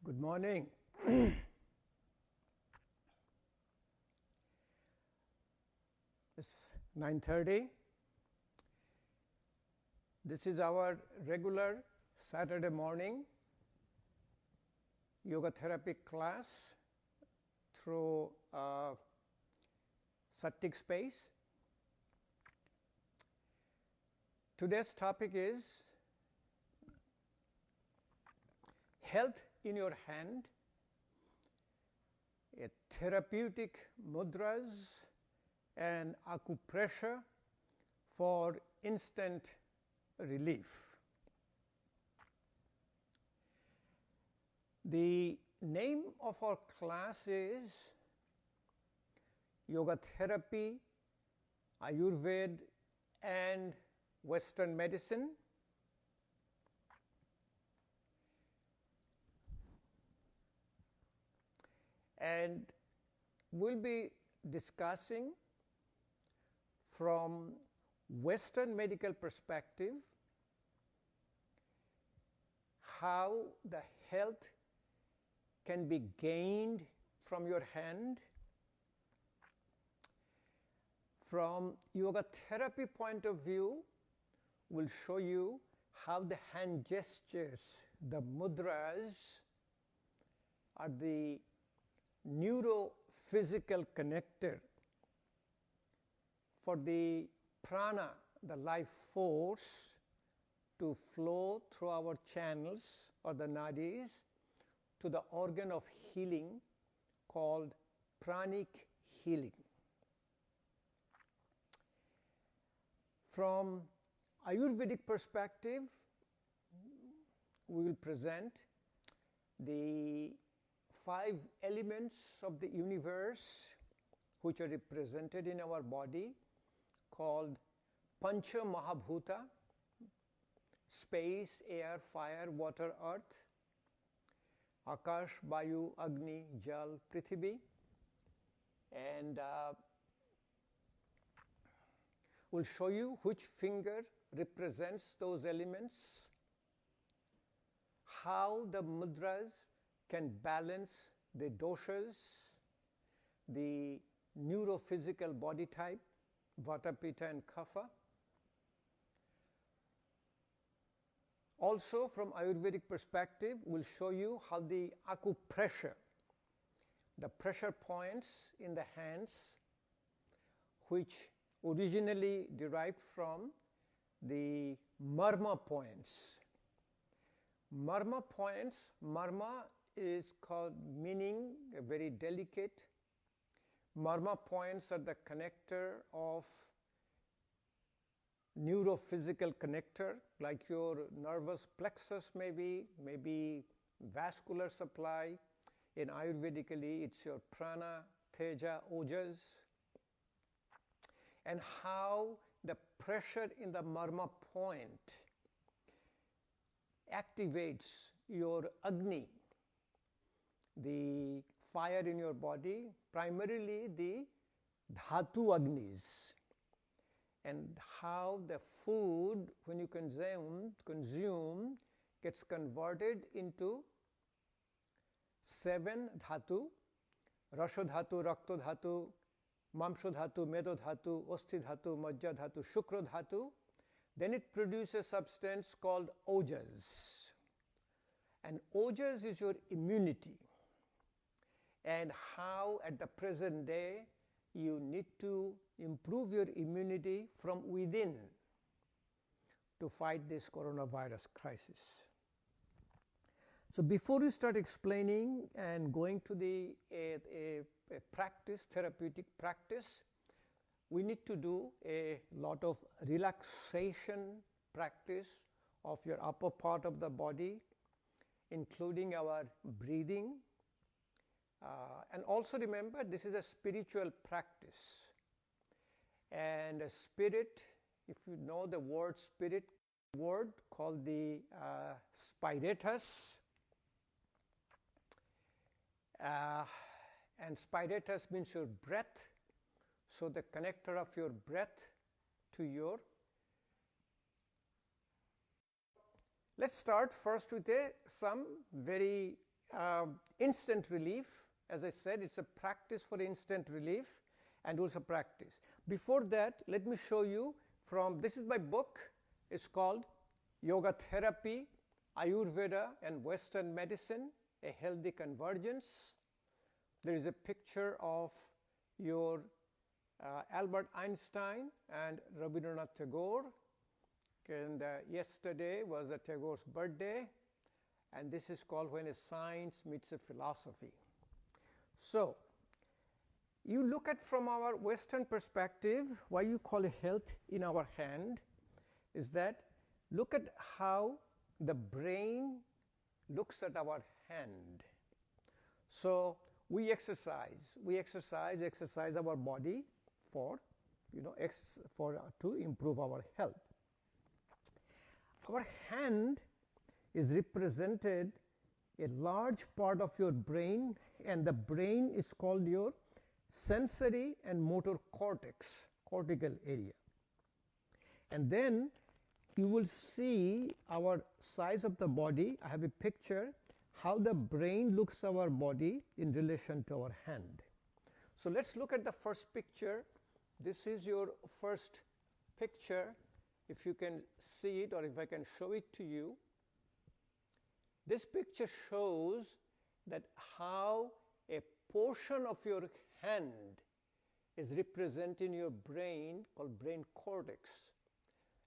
Good morning. It's 9:30. This is our regular Saturday morning yoga therapy class through Sattic Space. Today's topic is health in your hand, a therapeutic mudras and acupressure for instant relief. The name of our class is Yoga Therapy, Ayurveda and Western Medicine. And we'll be discussing from Western medical perspective how the health can be gained from your hand. From yoga therapy point of view, we'll show you how the hand gestures, the mudras, are the neurophysical connector for the prana, the life force, to flow through our channels or the nadis to the organ of healing called pranic healing. From Ayurvedic perspective, we will present the 5 elements of the universe which are represented in our body called Pancha Mahabhuta: space, air, fire, water, earth, Akash, Vayu, Agni, Jal, Prithvi. And we'll show you which finger represents those elements, how the mudras can balance the doshas, the neurophysical body type, Vata, Pitta and Kapha. Also from Ayurvedic perspective, we'll show you how the acupressure, the pressure points in the hands, which originally derived from the Marma points. Marma points, Marma is called meaning very delicate. Marma points are the connector of neurophysical connector, like your nervous plexus maybe vascular supply. In Ayurvedically, it's your prana, teja, ojas. And how the pressure in the Marma point activates your Agni, the fire in your body, primarily the Dhatu Agnis, and how the food, when you consume gets converted into 7 Dhatu: Rasha Dhatu, Rakta Dhatu, Mamsha Dhatu, Medo Dhatu, Osti Dhatu, Majja Dhatu, Shukra Dhatu. Then it produces a substance called ojas. And ojas is your immunity. And how at the present day you need to improve your immunity from within to fight this coronavirus crisis. So before we start explaining and going to the a practice, therapeutic practice, we need to do a lot of relaxation practice of your upper part of the body, including our breathing. And also remember, this is a spiritual practice. And a spirit, if you know the word spirit, word called the spiritus. And spiritus means your breath. So the connector of your breath to your. Let's start first with some very instant relief. As I said, it's a practice for instant relief and also practice. Before that, let me show you from, this is my book. It's called Yoga Therapy, Ayurveda and Western Medicine, A Healthy Convergence. There is a picture of your Albert Einstein and Rabindranath Tagore. And yesterday was Tagore's birthday. And this is called When a Science Meets a Philosophy. So, you look at from our Western perspective, why you call it health in our hand, is that look at how the brain looks at our hand. So, we exercise our body for, to improve our health. Our hand is represented a large part of your brain, and the brain is called your sensory and motor cortex, cortical area. And then you will see our size of the body. I have a picture how the brain looks at our body in relation to our hand. So let's look at the first picture. This is your first picture. If you can see it, or if I can show it to you. This picture shows that how a portion of your hand is represented in your brain called brain cortex.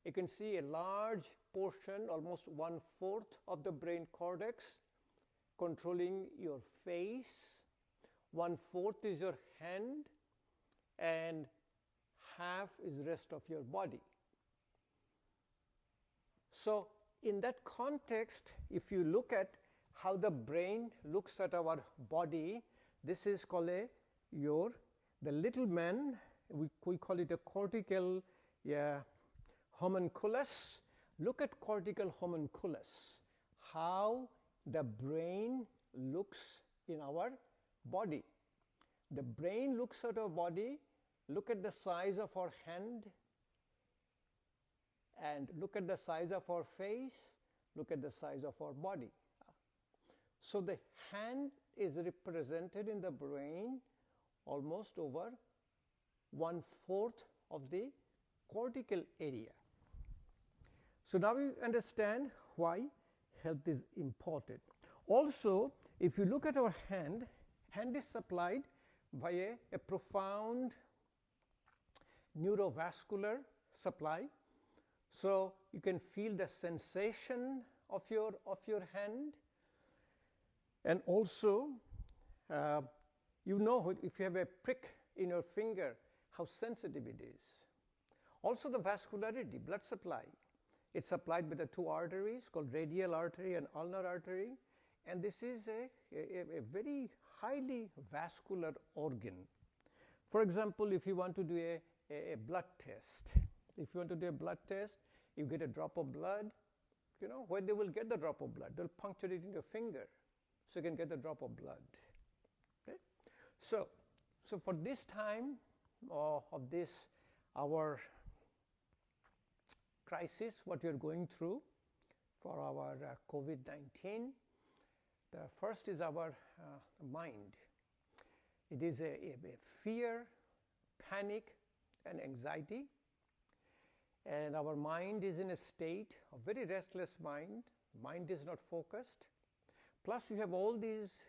You can see a large portion, almost 1/4 of the brain cortex, controlling your face. 1/4 is your hand, and half is rest of your body. So in that context, if you look at how the brain looks at our body, this is called the little man, we call it a cortical homunculus. Look at cortical homunculus, how the brain looks in our body. The brain looks at our body. Look at the size of our hand, and look at the size of our face, look at the size of our body. So the hand is represented in the brain almost over 1/4 of the cortical area. So now we understand why health is important. Also, if you look at our hand is supplied by a profound neurovascular supply. So you can feel the sensation of your hand, and also if you have a prick in your finger, how sensitive it is. Also the vascularity, blood supply. It's supplied by the two arteries called radial artery and ulnar artery, and this is a very highly vascular organ. For example, if you want to do a blood test, you get a drop of blood, where they will get the drop of blood? They'll puncture it in your finger, so you can get the drop of blood. Okay? So for this time of this, our crisis, what we are going through for our COVID-19, the first is our mind. It is a fear, panic, and anxiety. And our mind is in a state of very restless mind. Mind is not focused. Plus you have all these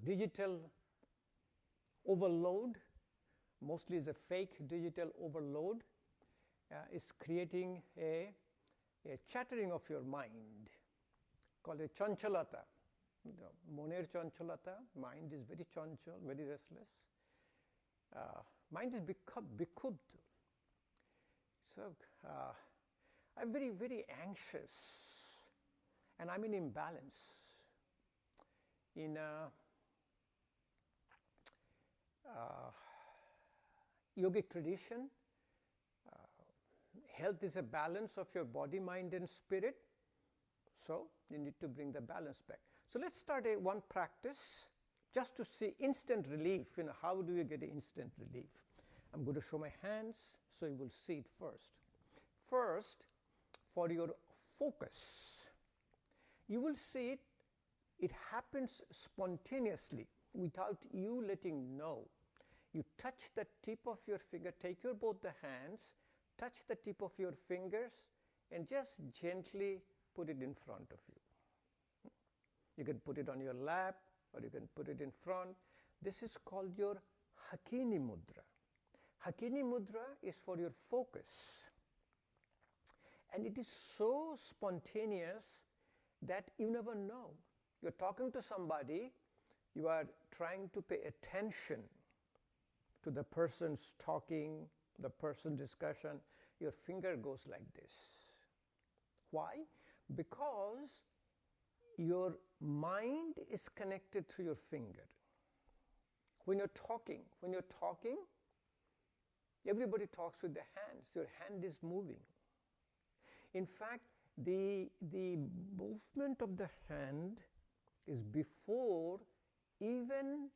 digital overload, mostly is a fake digital overload, is creating a chattering of your mind, called a chanchalata. Moner chanchalata, mind is very chanchal, very restless. Mind is bikubd. So I'm very, very anxious, and I'm in imbalance. In yogic tradition, health is a balance of your body, mind, and spirit. So you need to bring the balance back. So let's start one practice just to see instant relief. How do you get instant relief? I'm going to show my hands so you will see it first. First, for your focus, you will see it happens spontaneously without you letting know. You touch the tip of your finger, take your both the hands, touch the tip of your fingers, and just gently put it in front of you. You can put it on your lap, or you can put it in front. This is called your Hakini Mudra. Hakini Mudra is for your focus. And it is so spontaneous that you never know. You're talking to somebody, you are trying to pay attention to the person's talking, the person's discussion, your finger goes like this. Why? Because your mind is connected through your finger. When you're talking, everybody talks with their hands. Your hand is moving. In fact, the movement of the hand is before even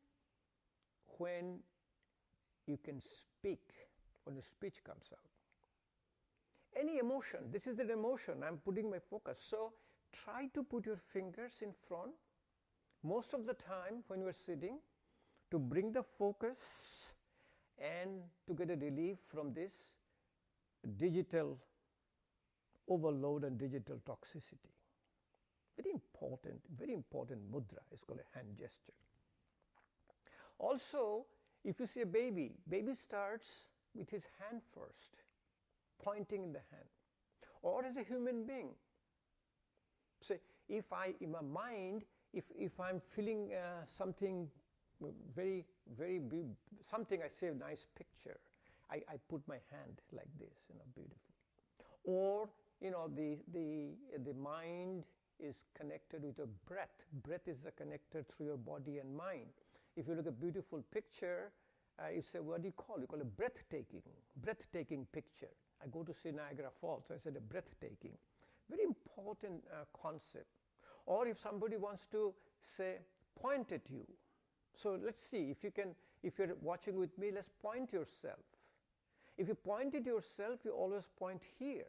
when you can speak, when the speech comes out. Any emotion, this is an emotion, I'm putting my focus. So try to put your fingers in front most of the time when you are sitting to bring the focus and to get a relief from this digital overload and digital toxicity. Very important mudra is called a hand gesture. Also, if you see a baby starts with his hand first, pointing in the hand. Or as a human being. Say, if in my mind, if I'm feeling something very big, something, I say a nice picture, I put my hand like this, beautiful. Or, the mind is connected with your breath. Breath is the connector through your body and mind. If you look at a beautiful picture, you say, what do you call it? You call it breathtaking picture. I go to see Niagara Falls, so I said a breathtaking. Very important concept. Or if somebody wants to say, point at you. So let's see, if you're watching with me, let's point yourself. If you point at yourself, you always point here.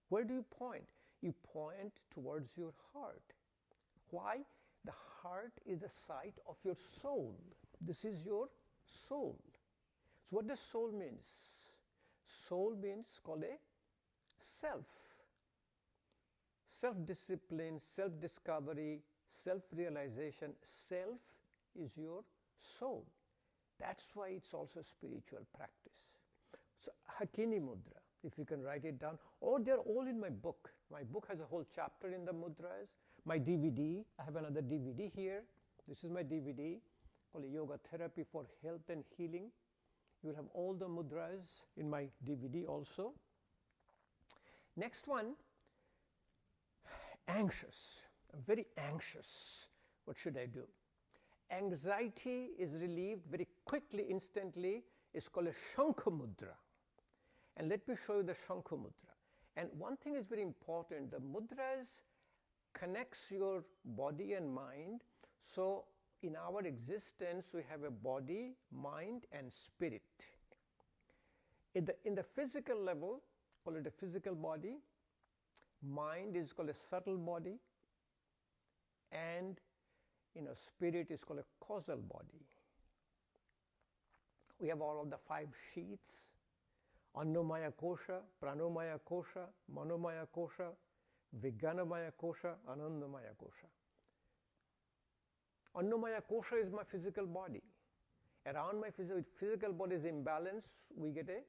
Where do you point? You point towards your heart. Why? The heart is the site of your soul. This is your soul. So what does soul means? Soul means called a self. Self-discipline, self-discovery, self-realization. Self is your soul. That's why it's also a spiritual practice. So Hakini Mudra, if you can write it down, or they're all in my book. My book has a whole chapter in the mudras. My DVD, I have another DVD here. This is my DVD called Yoga Therapy for Health and Healing. You will have all the mudras in my DVD also. Next one, anxious. I'm very anxious. What should I do? Anxiety is relieved very quickly, instantly. It's called a Shankha Mudra. And let me show you the Shankha Mudra. And one thing is very important. The mudras connects your body and mind. So in our existence, we have a body, mind, and spirit. In the physical level, call it a physical body. Mind is called a subtle body. And spirit is called a causal body. We have all of the 5 sheaths. Annamaya kosha, pranamaya kosha, manomaya kosha, vijnanamaya kosha, anandamaya kosha. Annamaya kosha is my physical body. Around my physical body's imbalance, we get a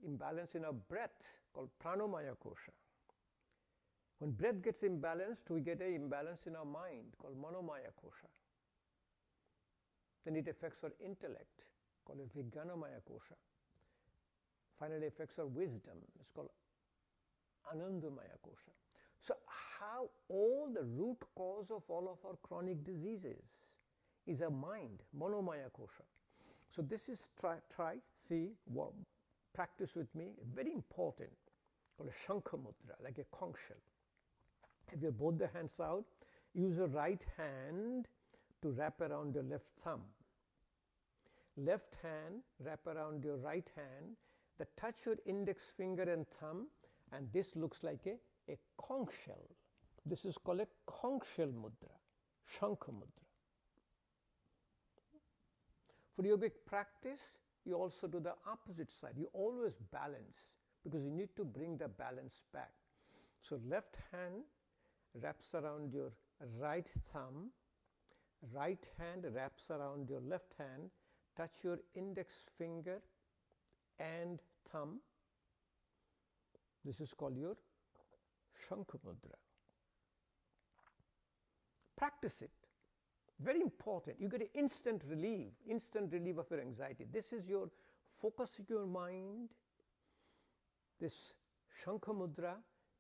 imbalance in our breath called pranamaya kosha. When breath gets imbalanced, we get an imbalance in our mind called manomaya kosha. Then it affects our intellect called a vijnanamaya kosha. Finally affects our wisdom. It's called Anandamaya Kosha. So how all the root cause of all of our chronic diseases is a mind, Manomaya Kosha. So this is practice with me, very important, called a Shankha Mudra, like a conch shell. Have your both the hands out, use your right hand to wrap around your left thumb. Left hand, wrap around your right hand, touch your index finger and thumb, and this looks like a conch shell, This is called a conch shell mudra, Shankha Mudra. For yogic practice, you also do the opposite side. You always balance, because you need to bring the balance back. So left hand wraps around your right thumb, right hand wraps around your left hand, touch your index finger and thumb. This is called your Shankha Mudra. Practice it. Very important. You get an instant relief of your anxiety. This is your focusing your mind. This Shankha Mudra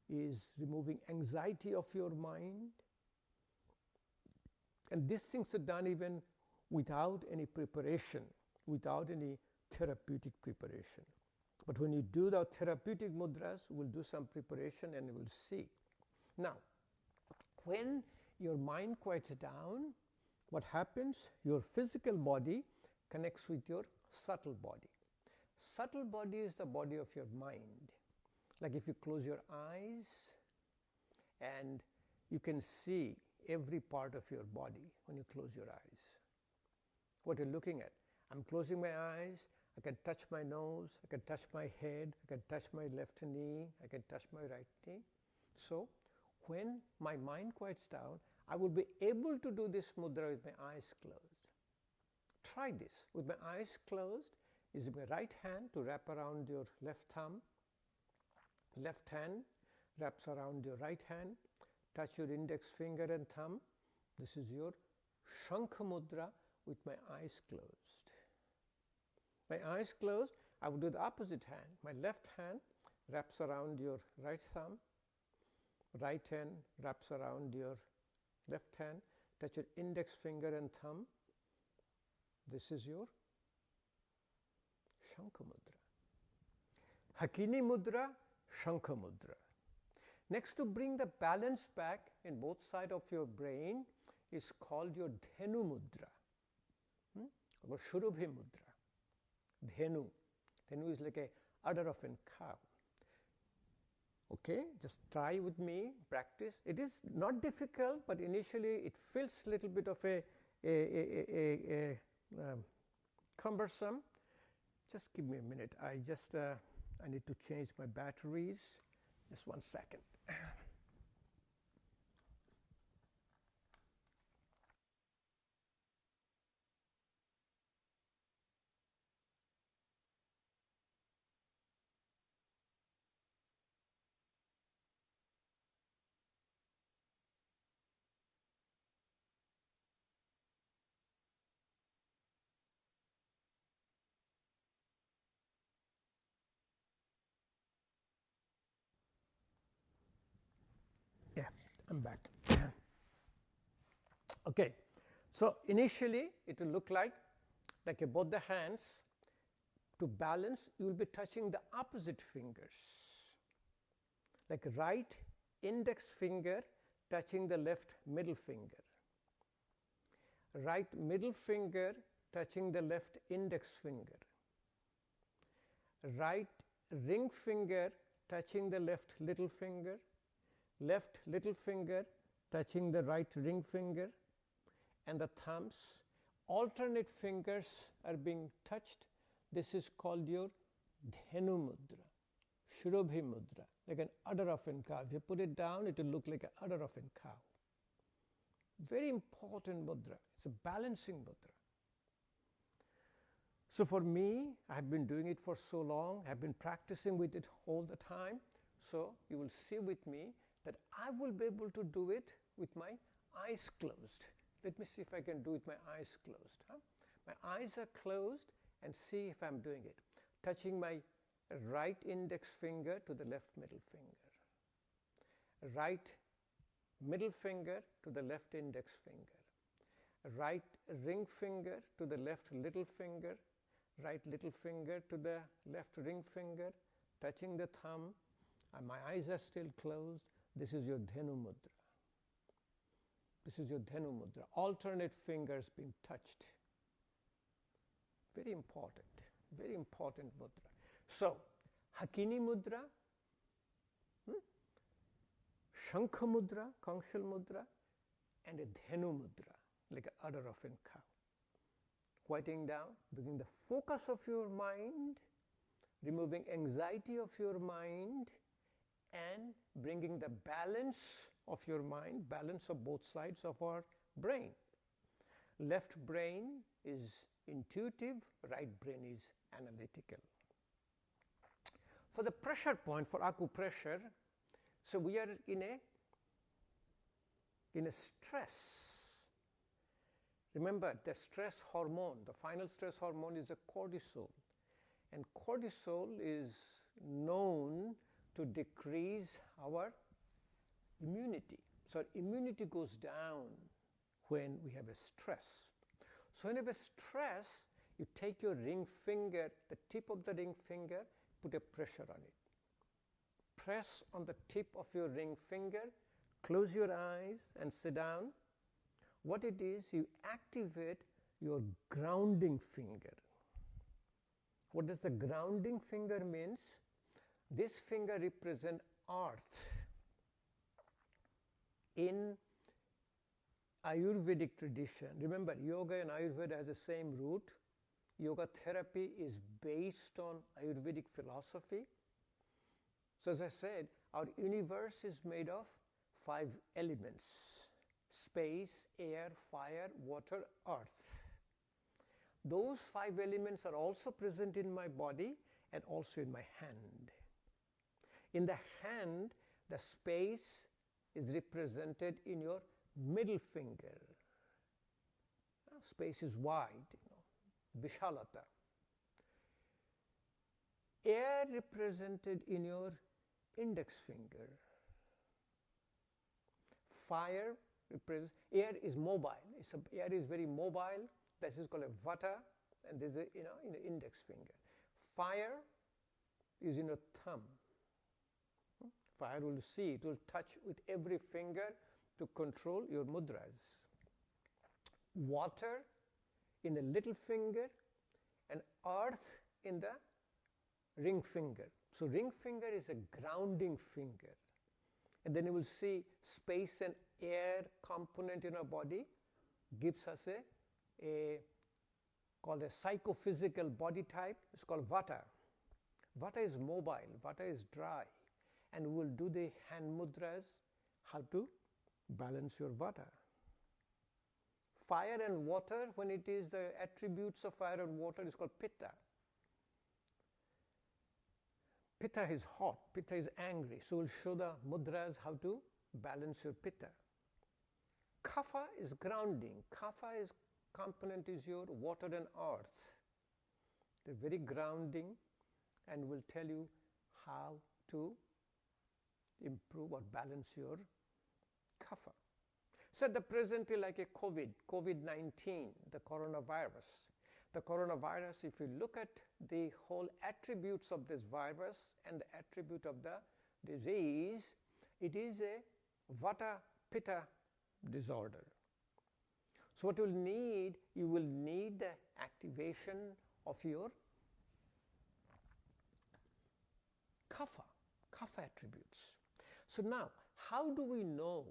is removing anxiety of your mind. And these things are done even without any preparation, without any therapeutic preparation. But when you do the therapeutic mudras, we'll do some preparation and we'll see. Now, when your mind quiets down, what happens? Your physical body connects with your subtle body. Subtle body is the body of your mind. Like if you close your eyes and you can see every part of your body when you close your eyes. What you're looking at. I'm closing my eyes, I can touch my nose, I can touch my head, I can touch my left knee, I can touch my right knee. So when my mind quiets down, I will be able to do this mudra with my eyes closed. Try this. With my eyes closed, is my right hand to wrap around your left thumb. Left hand wraps around your right hand. Touch your index finger and thumb. This is your Shankha Mudra with my eyes closed. My eyes closed, I will do the opposite hand. My left hand wraps around your right thumb. Right hand wraps around your left hand. Touch your index finger and thumb. This is your Shankha Mudra. Hakini Mudra, Shankha Mudra. Next, to bring the balance back in both sides of your brain is called your Dhenu Mudra, or Shurubhi Mudra. Dhenu. Dhenu is like a udder of a cow. Okay, just try with me, practice. It is not difficult, but initially it feels a little bit of a cumbersome. Just give me a minute. I need to change my batteries. Just 1 second. Yeah, I'm back. Okay, so initially it will look like both the hands. To balance, you will be touching the opposite fingers. Like right index finger touching the left middle finger. Right middle finger touching the left index finger. Right ring finger touching the left little finger. Left little finger touching the right ring finger, and the thumbs. Alternate fingers are being touched. This is called your Dhenu Mudra, Shurubhi Mudra, like an udder of a cow. If you put it down, it will look like an udder of a cow. Very important mudra. It's a balancing mudra. So for me, I have been doing it for so long. I have been practicing with it all the time. So you will see with me that I will be able to do it with my eyes closed. Let me see if I can do it with my eyes closed. My eyes are closed, and see if I'm doing it. Touching my right index finger to the left middle finger. Right middle finger to the left index finger. Right ring finger to the left little finger. Right little finger to the left ring finger. Touching the thumb. And my eyes are still closed. This is your Dhenu Mudra. This is your Dhenu Mudra. Alternate fingers being touched. Very important mudra. So, Hakini Mudra, Shankha Mudra, Kangshal Mudra, and a Denim Mudra, like an udder of a cow. Quieting down, bringing the focus of your mind, removing anxiety of your mind, and bringing the balance of your mind, balance of both sides of our brain. Left brain is intuitive, right brain is analytical. For the pressure point, for acupressure, so we are in a stress. Remember, the stress hormone, the final stress hormone is a cortisol. And cortisol is known to decrease our immunity. So our immunity goes down when we have a stress. So when you have a stress, you take your ring finger, the tip of the ring finger, put a pressure on it. Press on the tip of your ring finger, close your eyes and sit down. What it is, you activate your grounding finger. What does the grounding finger means? This finger represents earth. In Ayurvedic tradition, remember yoga and Ayurveda has the same root. Yoga therapy is based on Ayurvedic philosophy. So as I said, our universe is made of 5 elements: space, air, fire, water, earth. Those 5 elements are also present in my body and also in my hand. In the hand, the space is represented in your middle finger. Space is wide, Vishalata. Air represented in your index finger. Fire represents, air is mobile. Air is very mobile. This is called a Vata, and this is in the index finger. Fire is in your thumb. Fire will see, it will touch with every finger to control your mudras. Water in the little finger, and earth in the ring finger. So ring finger is a grounding finger. And then you will see space and air component in our body gives us a called a psychophysical body type. It's called Vata. Vata is mobile, Vata is dry. And we will do the hand mudras, how to balance your Vata. Fire and water, when it is the attributes of fire and water, is called Pitta. Pitta is hot, Pitta is angry. So we'll show the mudras how to balance your Pitta. Kapha is grounding. Kapha is component is your water and earth. They're very grounding and will tell you how to improve or balance your Kapha. So the presently like a COVID-19, the coronavirus. The coronavirus, if you look at the whole attributes of this virus and the attribute of the disease, it is a Vata Pitta disorder. So what you will need the activation of your Kapha attributes. So now, how do we know?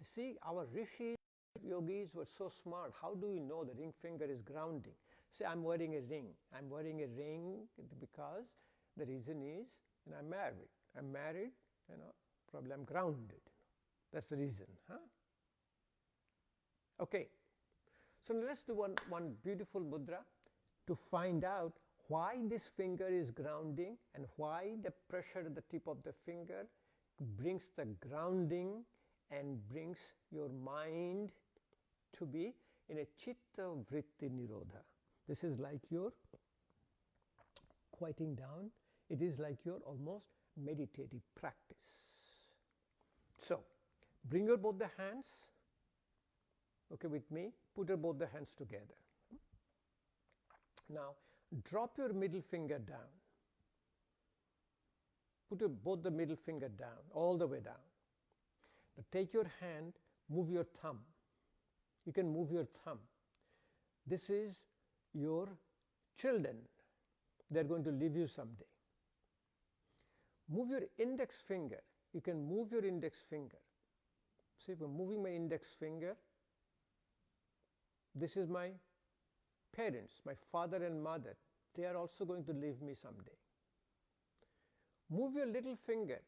See, our rishis, yogis were so smart. How do we know the ring finger is grounding? Say, I'm wearing a ring. I'm wearing a ring because the reason is, I'm married. I'm married, probably I'm grounded. That's the reason, huh? Okay. So now let's do one beautiful mudra to find out why this finger is grounding and why the pressure at the tip of the finger brings the grounding and brings your mind to be in a chitta vritti nirodha. This is like your quieting down. It is like your almost meditative practice. So, bring your both the hands, okay, with me. Put your both the hands together. Now, drop your middle finger down. Put both the middle finger down, all the way down. Now take your hand, move your thumb. You can move your thumb. This is your children. They're going to leave you someday. Move your index finger. You can move your index finger. See, if I'm moving my index finger, this is my parents, my father and mother. They are also going to leave me someday. Move your little finger.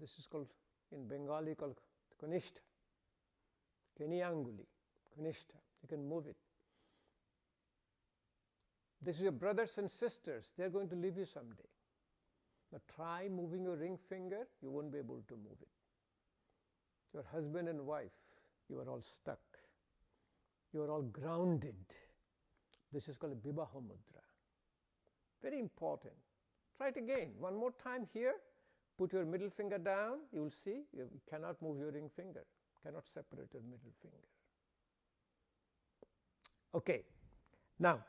This is called, in Bengali, called Kanishta. Kenianguli, Kanishta. You can move it. This is your brothers and sisters. They're going to leave you someday. Now try moving your ring finger. You won't be able to move it. Your husband and wife, you are all stuck. You are all grounded. This is called a Vivaha Mudra. Very important. Try it again. One more time here. Put your middle finger down. You will see you cannot move your ring finger. Cannot separate your middle finger. Okay. Now,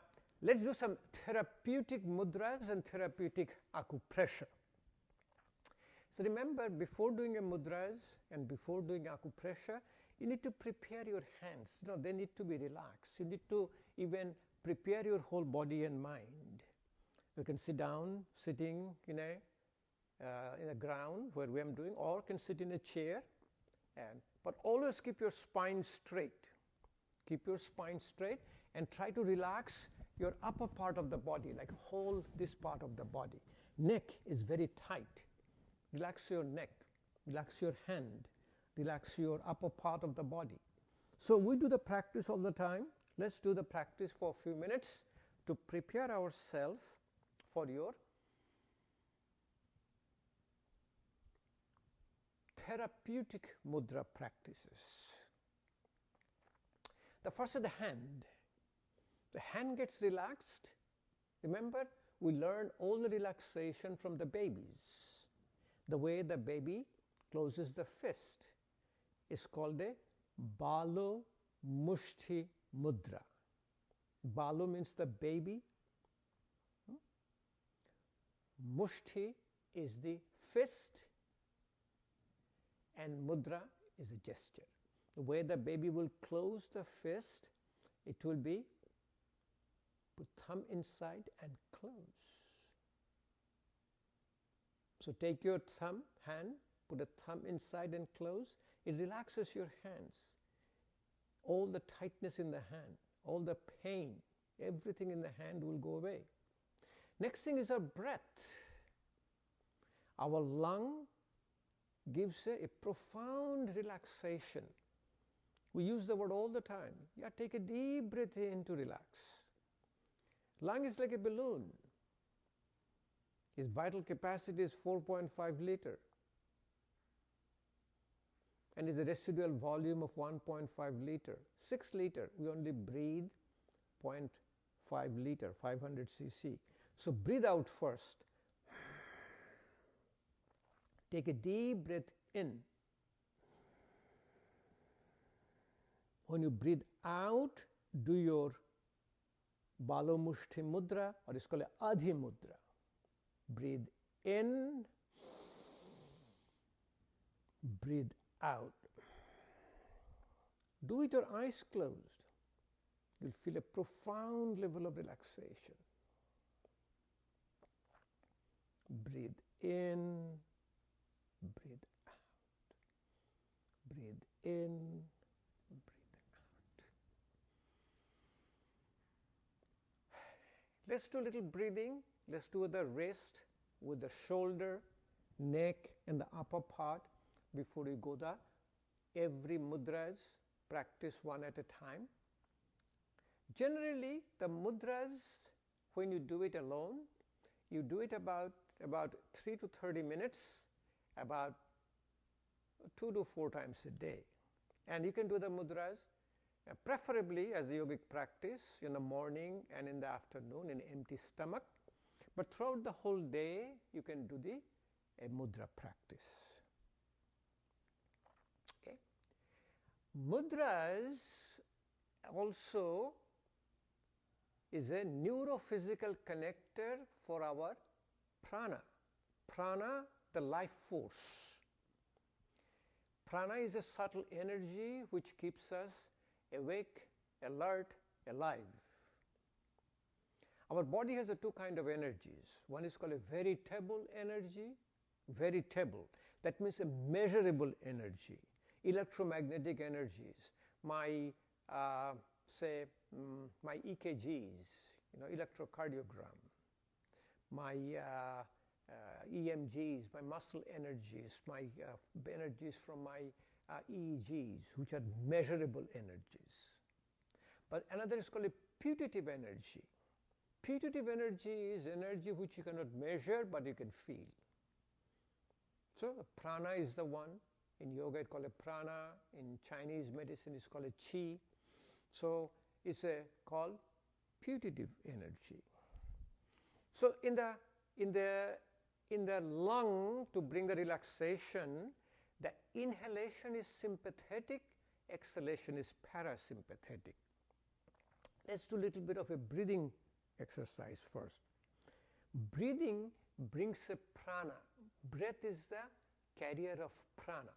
let's do some therapeutic mudras and therapeutic acupressure. So remember, before doing a mudras and before doing acupressure, you need to prepare your hands. You know, they need to be relaxed. You need to even prepare your whole body and mind. You can sit down, sitting in a ground where we am doing, or can sit in a chair, but always keep your spine straight. Keep your spine straight and try to relax your upper part of the body, like hold this part of the body. Neck is very tight. Relax your neck, relax your hand, relax your upper part of the body. So we do the practice all the time. Let's do the practice for a few minutes to prepare ourselves for your therapeutic mudra practices. The first is the hand. The hand gets relaxed. Remember, we learn all the relaxation from the babies. The way the baby closes the fist is called a Balo Mushti Mudra. Balo means the baby. Mushti is the fist, and mudra is a gesture. The way the baby will close the fist, it will be put thumb inside and close. So take your hand, put a thumb inside and close. It relaxes your hands. All the tightness in the hand, all the pain, everything in the hand will go away. Next thing is our breath. Our lung gives a profound relaxation. We use the word all the time. Yeah, take a deep breath in to relax. Lung is like a balloon. Its vital capacity is 4.5 liter. And is a residual volume of 1.5 liter. 6 liter, we only breathe 0.5 liter, 500 cc. So breathe out first. Take a deep breath in. When you breathe out, do your Balo Mushti Mudra, or it's called Adhi Mudra. Breathe in, breathe out. Do with your eyes closed. You'll feel a profound level of relaxation. Breathe in, breathe out. Breathe in, breathe out. Let's do a little breathing. Let's do the wrist with the shoulder, neck, and the upper part before we go to every mudras. Practice one at a time. Generally, the mudras, when you do it alone, you do it about 3 to 30 minutes, about 2 to 4 times a day. And you can do the mudras preferably as a yogic practice in the morning and in the afternoon in empty stomach. But throughout the whole day, you can do a mudra practice. Okay. Mudras also is a neurophysical connector for our prana. Prana, the life force. Prana is a subtle energy which keeps us awake, alert, alive. Our body has two kinds of energies. One is called a veritable energy, veritable. That means a measurable energy, electromagnetic energies, my my EKGs, electrocardiogram, my EMGs, my muscle energies, my energies from my EEGs, which are measurable energies. But another is called a putative energy. Putative energy is energy which you cannot measure, but you can feel. So prana is the one. In yoga it's called a prana. In Chinese medicine it's called a qi. So it's called putative energy. So in the lung, to bring the relaxation, the inhalation is sympathetic, exhalation is parasympathetic. Let's do a little bit of a breathing exercise first. Breathing brings a prana. Breath is the carrier of prana.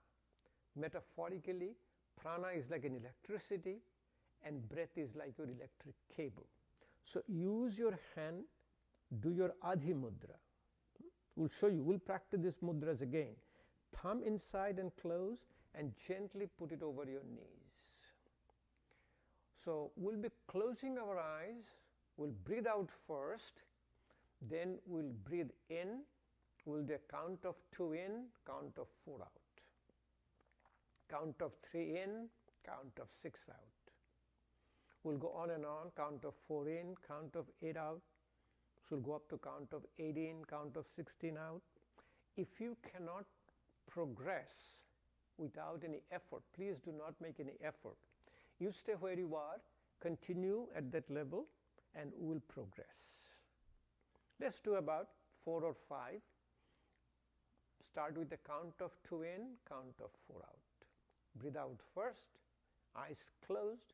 Metaphorically, prana is like an electricity and breath is like your electric cable. So use your hand, do your Adhi Mudra. We'll show you, we'll practice these mudras again. Thumb inside and close and gently put it over your knees. So we'll be closing our eyes, we'll breathe out first, then we'll breathe in, we'll do a count of 2 in, count of 4 out. Count of 3 in, count of 6 out. We'll go on and on, count of 4 in, count of 8 out. So we'll go up to count of 8 in, count of 16 out. If you cannot progress without any effort, please do not make any effort. You stay where you are, continue at that level, and we'll progress. Let's do about 4 or 5. Start with the count of 2 in, count of 4 out. Breathe out first, eyes closed.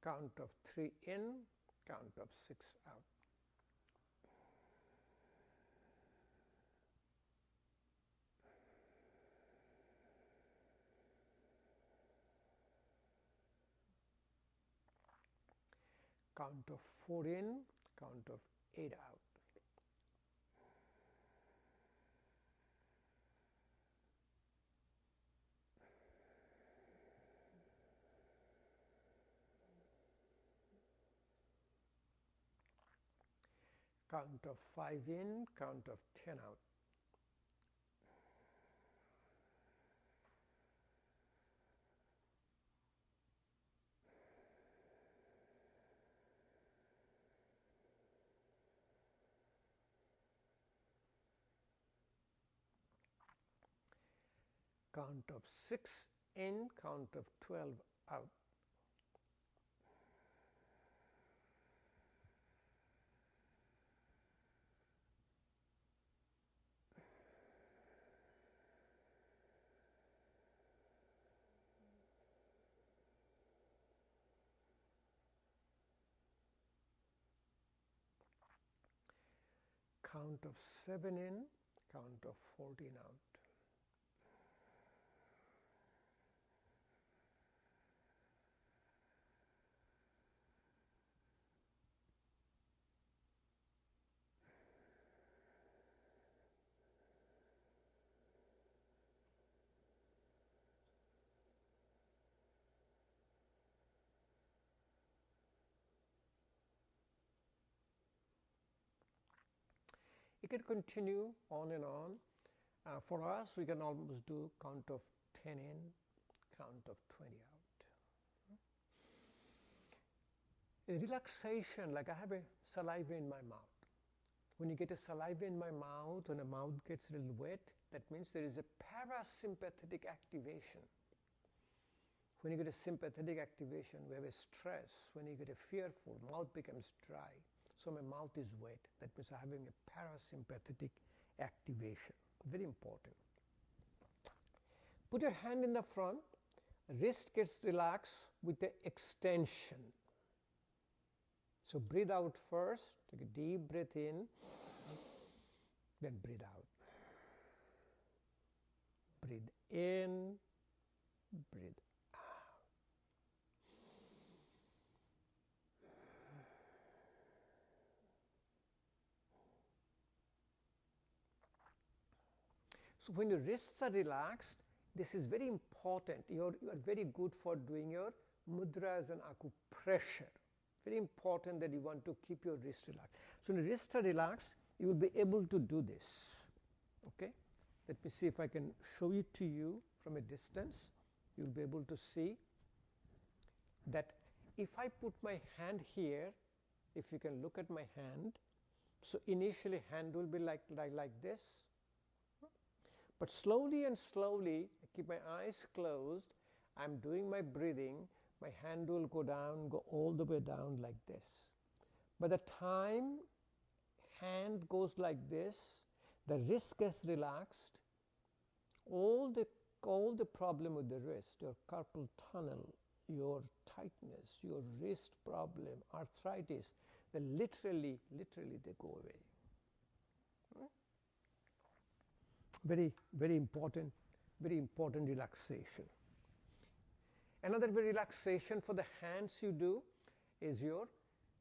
Count of 3 in, count of 6 out. Count of 4 in, count of 8 out. Count of 5 in, count of 10 out. Count of 6 in, count of 12 out. Count of 7 in, count of 14 out. You can continue on and on. For us, we can almost do count of 10 in, count of 20 out. A relaxation, like I have a saliva in my mouth. When you get a saliva in my mouth, when the mouth gets a little wet, that means there is a parasympathetic activation. When you get a sympathetic activation, we have a stress. When you get a fearful, mouth becomes dry. So my mouth is wet. That means I'm having a parasympathetic activation. Very important. Put your hand in the front. Wrist gets relaxed with the extension. So breathe out first. Take a deep breath in. Then breathe out. Breathe in. breathe out. So when your wrists are relaxed, this is very important. You are very good for doing your mudras and acupressure. Very important that you want to keep your wrist relaxed. So when the wrists are relaxed, you will be able to do this. Okay? Let me see if I can show it to you from a distance. You'll be able to see that if I put my hand here, if you can look at my hand, so initially hand will be like this. But slowly and slowly, I keep my eyes closed, I'm doing my breathing, my hand will go down, go all the way down like this. By the time hand goes like this, the wrist gets relaxed, all the problem with the wrist, your carpal tunnel, your tightness, your wrist problem, arthritis, they literally they go away. Very important relaxation. Another very relaxation for the hands you do is your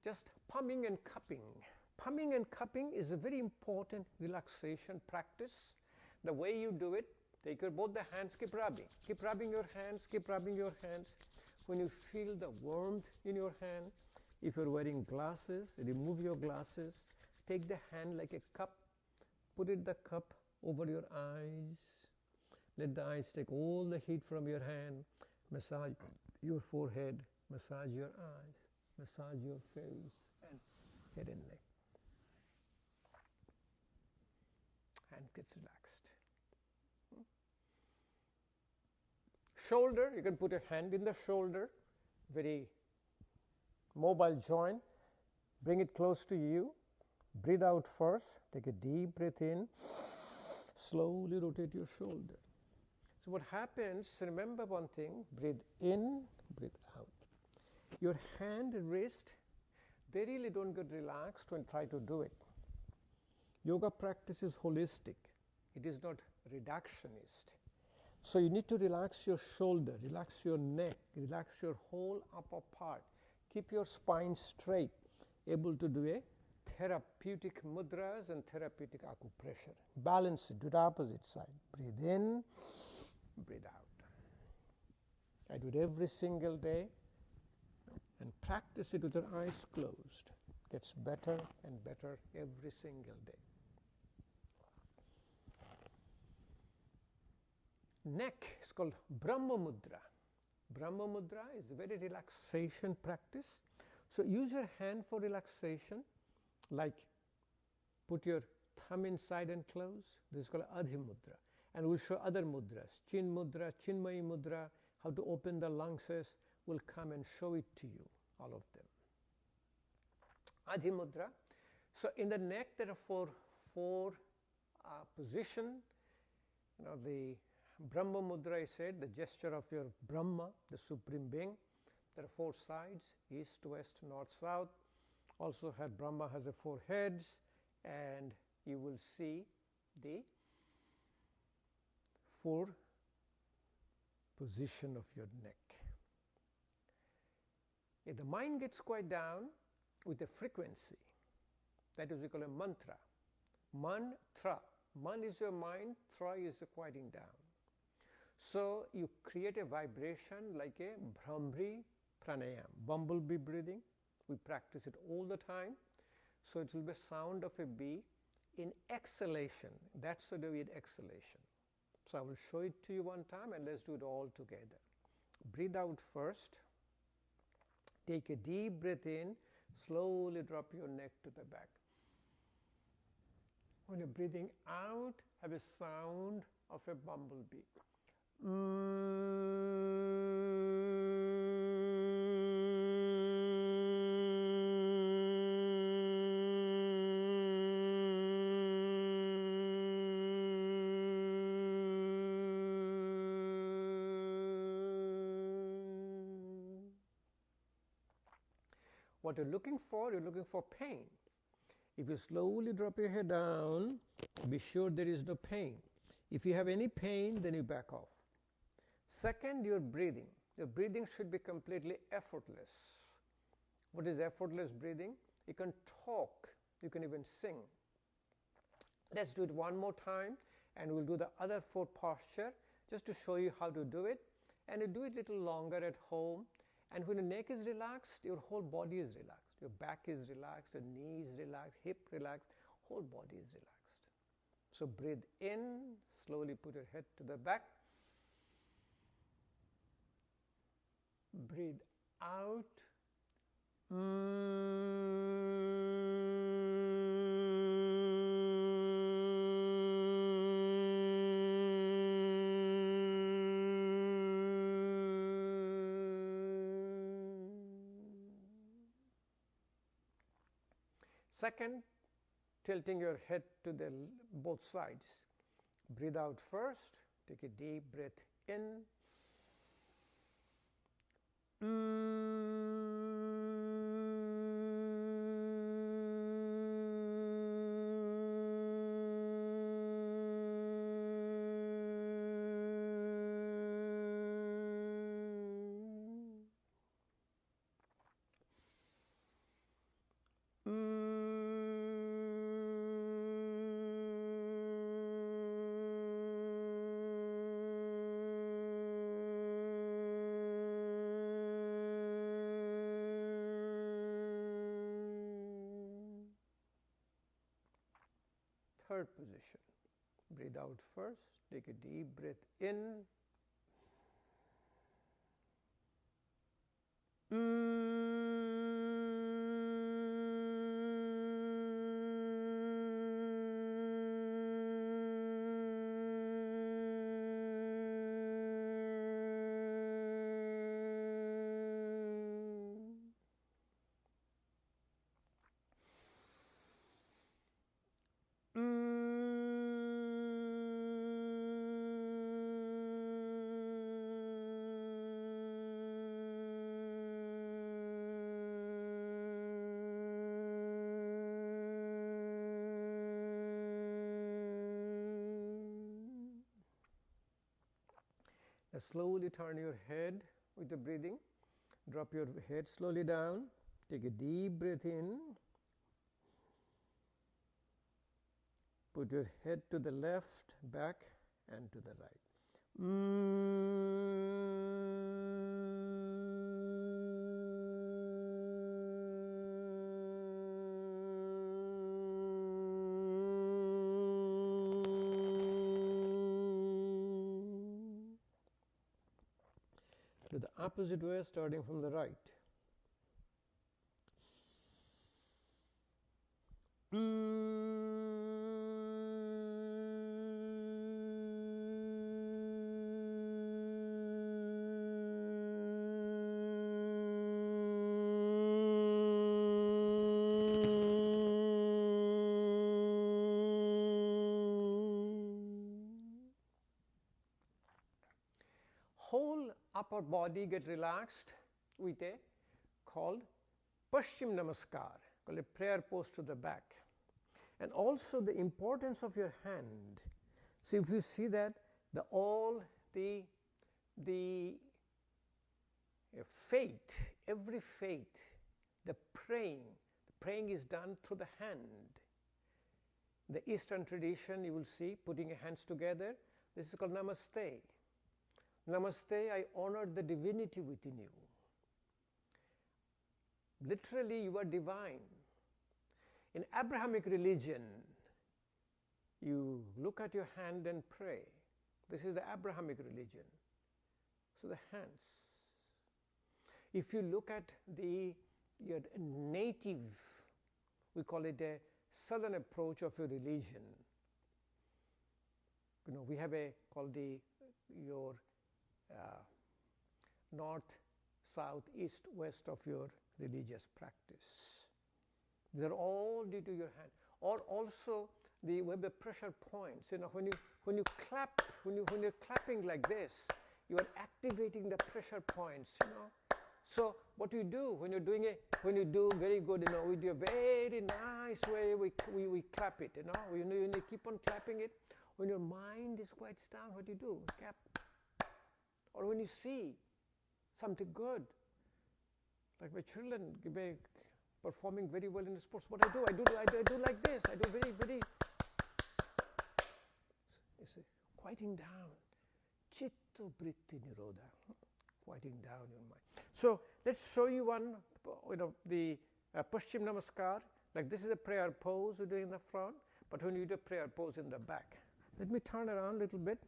just palming and cupping. Palming and cupping is a very important relaxation practice. The way you do it, take your both the hands, keep rubbing your hands, keep rubbing your hands. When you feel the warmth in your hand, if you're wearing glasses, remove your glasses, take the hand like a cup, put the cup over your eyes, let the eyes take all the heat from your hand, massage your forehead, massage your eyes, massage your face and head and neck. Hand gets relaxed. Shoulder, you can put a hand in the shoulder, very mobile joint, bring it close to you, breathe out first, take a deep breath in, slowly rotate your shoulder. So what happens, remember one thing, breathe in, breathe out. Your hand and wrist, they really don't get relaxed when try to do it. Yoga practice is holistic. It is not reductionist. So you need to relax your shoulder, relax your neck, relax your whole upper part. Keep your spine straight, able to do a therapeutic mudras and therapeutic acupressure. Balance it, do the opposite side. Breathe in, breathe out. I do it every single day and practice it with your eyes closed. Gets better and better every single day. Neck is called Brahma Mudra. Brahma Mudra is a very relaxation practice. So use your hand for relaxation, like put your thumb inside and close. This is called Adhi Mudra. And we'll show other mudras. Chin Mudra, Chinmayi Mudra, how to open the lungs. We'll come and show it to you, all of them. Adhi Mudra. So in the neck there are four positions. The Brahma Mudra, I said, the gesture of your Brahma, the Supreme Being. There are four sides, east, west, north, south. Also Brahma has 4 heads, and you will see the 4 position of your neck. If the mind gets quite down with a frequency, that is we call a mantra. Mantra. Man is your mind, tra is the quieting down. So you create a vibration like a Bhramri Pranayama, Bumblebee Breathing. We practice it all the time. So it will be sound of a bee in exhalation. That's the way exhalation. So I will show it to you one time and let's do it all together. Breathe out first. Take a deep breath in. Slowly drop your neck to the back. When you're breathing out, have a sound of a bumblebee. What you're looking for pain. If you slowly drop your head down, be sure there is no pain. If you have any pain, then you back off. Second, your breathing. Your breathing should be completely effortless. What is effortless breathing? You can talk, you can even sing. Let's do it one more time, and we'll do the other 4 posture just to show you how to do it. And you do it a little longer at home. And when your neck is relaxed, your whole body is relaxed. Your back is relaxed, your knee is relaxed, hip relaxed, whole body is relaxed. So breathe in, slowly put your head to the back. Breathe out. Second, tilting your head to the both sides. Breathe out first. Take a deep breath in. Third position. Breathe out first. Take a deep breath in. Now slowly turn your head with the breathing. Drop your head slowly down. Take a deep breath in. Put your head to the left, back, and to the right. Do the opposite way, starting from the right. Whole upper body get relaxed with a called Paschim Namaskar, called a prayer pose to the back. And also the importance of your hand. So if you see that the faith, every faith, the praying is done through the hand. The Eastern tradition, you will see, putting your hands together, this is called Namaste. Namaste, I honor the divinity within you. Literally, you are divine. In Abrahamic religion, you look at your hand and pray. This is the Abrahamic religion. So the hands. If you look at your native, we call it a southern approach of your religion. You know, we have called your north, south, east, west of your religious practice. These are all due to your hand. Or also we have the pressure points. You know, when you clap, when you're clapping like this, you are activating the pressure points. You know. So what you do when you do very good, you know, we do a very nice way. We clap it. You know, when you keep on clapping it. When your mind is quite down, what do you do? Clap. or when you see something good, like my children performing very well in the sports, what I do like this. I do very, you see, quieting down. Chitta Vritti Nirodha. Quieting down your mind. So let's show you one, the Paschim Namaskar. Like this is a prayer pose we do in the front, but when you do a prayer pose in the back. Let me turn around a little bit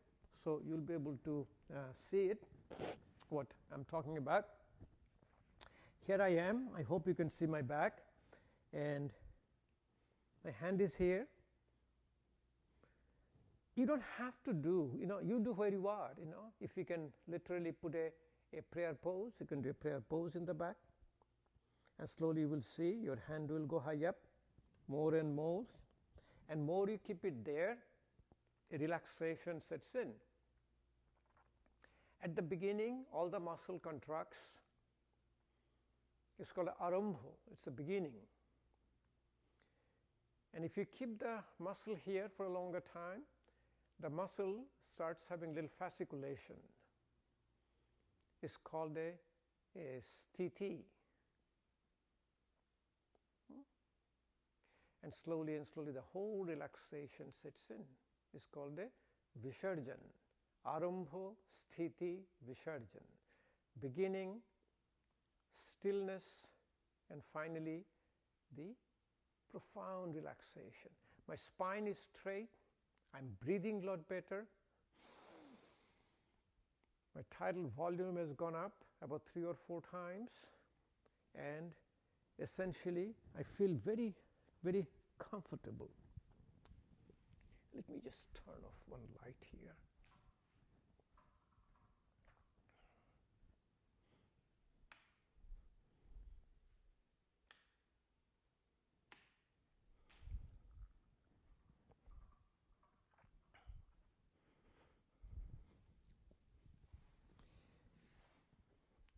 so you'll be able to see it, what I'm talking about. Here I am. I hope you can see my back, and my hand is here. You don't have to do, you do where you are, If you can literally put a prayer pose, you can do a prayer pose in the back. And slowly you will see your hand will go high up, more and more. And more you keep it there, a relaxation sets in. At the beginning, all the muscle contracts. It's called arambho, it's the beginning. And if you keep the muscle here for a longer time, the muscle starts having little fasciculation. It's called a sthiti. And slowly the whole relaxation sets in. It's called a visarjan. Arambho, sthiti, visarjan. Beginning, stillness, and finally the profound relaxation. My spine is straight. I'm breathing a lot better. My tidal volume has gone up about 3 or 4 times, and essentially I feel very, very comfortable. Let me just turn off one light here.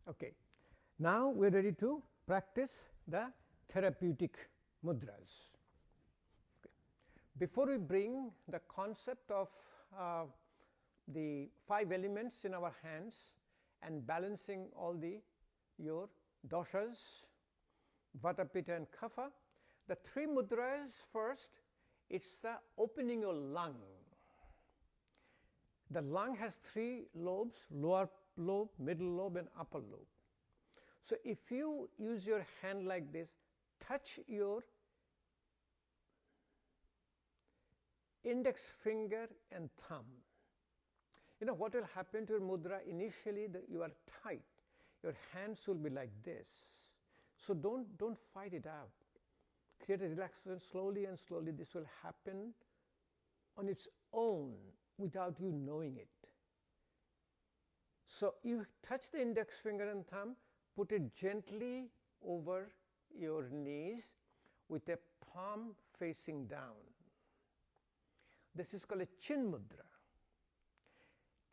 Okay, now we are ready to practice the therapeutic mudras. Okay. Before we bring the concept of the 5 elements in our hands and balancing all your doshas, Vata, Pitta, and Kapha, the 3 mudras first, it's the opening your lung. The lung has 3 lobes, lower lobe, middle lobe, and upper lobe. So if you use your hand like this, touch your index finger and thumb. What will happen to your mudra? Initially you are tight. Your hands will be like this. So don't fight it out. Create a relaxation slowly, and slowly this will happen on its own without you knowing it. So you touch the index finger and thumb, put it gently over your knees with a palm facing down. This is called a Chin Mudra.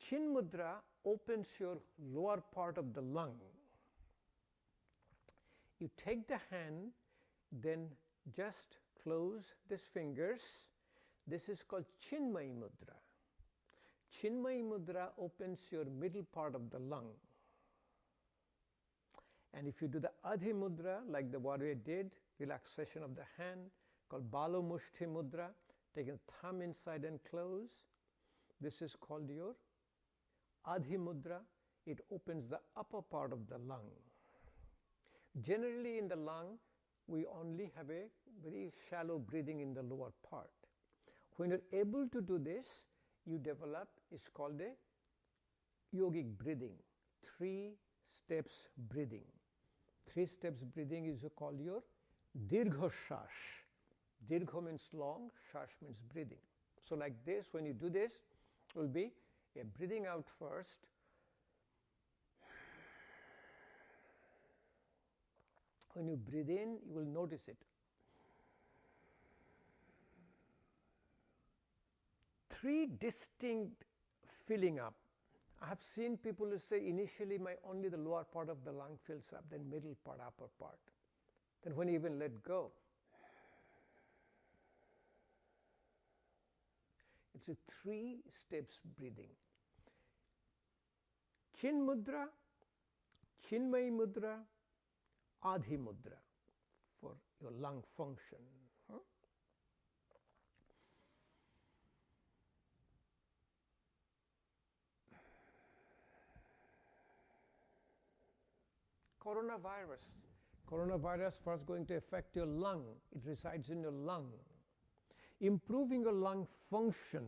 Chin Mudra opens your lower part of the lung. You take the hand, then just close these fingers. This is called Chinmay Mudra. Chinmay Mudra opens your middle part of the lung. And if you do the Adhi Mudra, like the warrior did, relaxation of the hand, called Balo Mushti Mudra, take a thumb inside and close. This is called your Adhi Mudra. It opens the upper part of the lung. Generally in the lung, we only have a very shallow breathing in the lower part. When you're able to do this, you develop, it's called a yogic breathing, 3 steps breathing. 3 steps breathing is called your dirgha shash. Dirgha means long, shash means breathing. So like this, when you do this, it will be a breathing out first. When you breathe in, you will notice it. 3 distinct filling up. I have seen people who say initially only the lower part of the lung fills up, then middle part, upper part. Then when you even let go, it's a 3 steps breathing. Chin Mudra, Chinmay Mudra, Adhi Mudra for your lung function. Coronavirus first going to affect your lung. It resides in your lung. Improving your lung function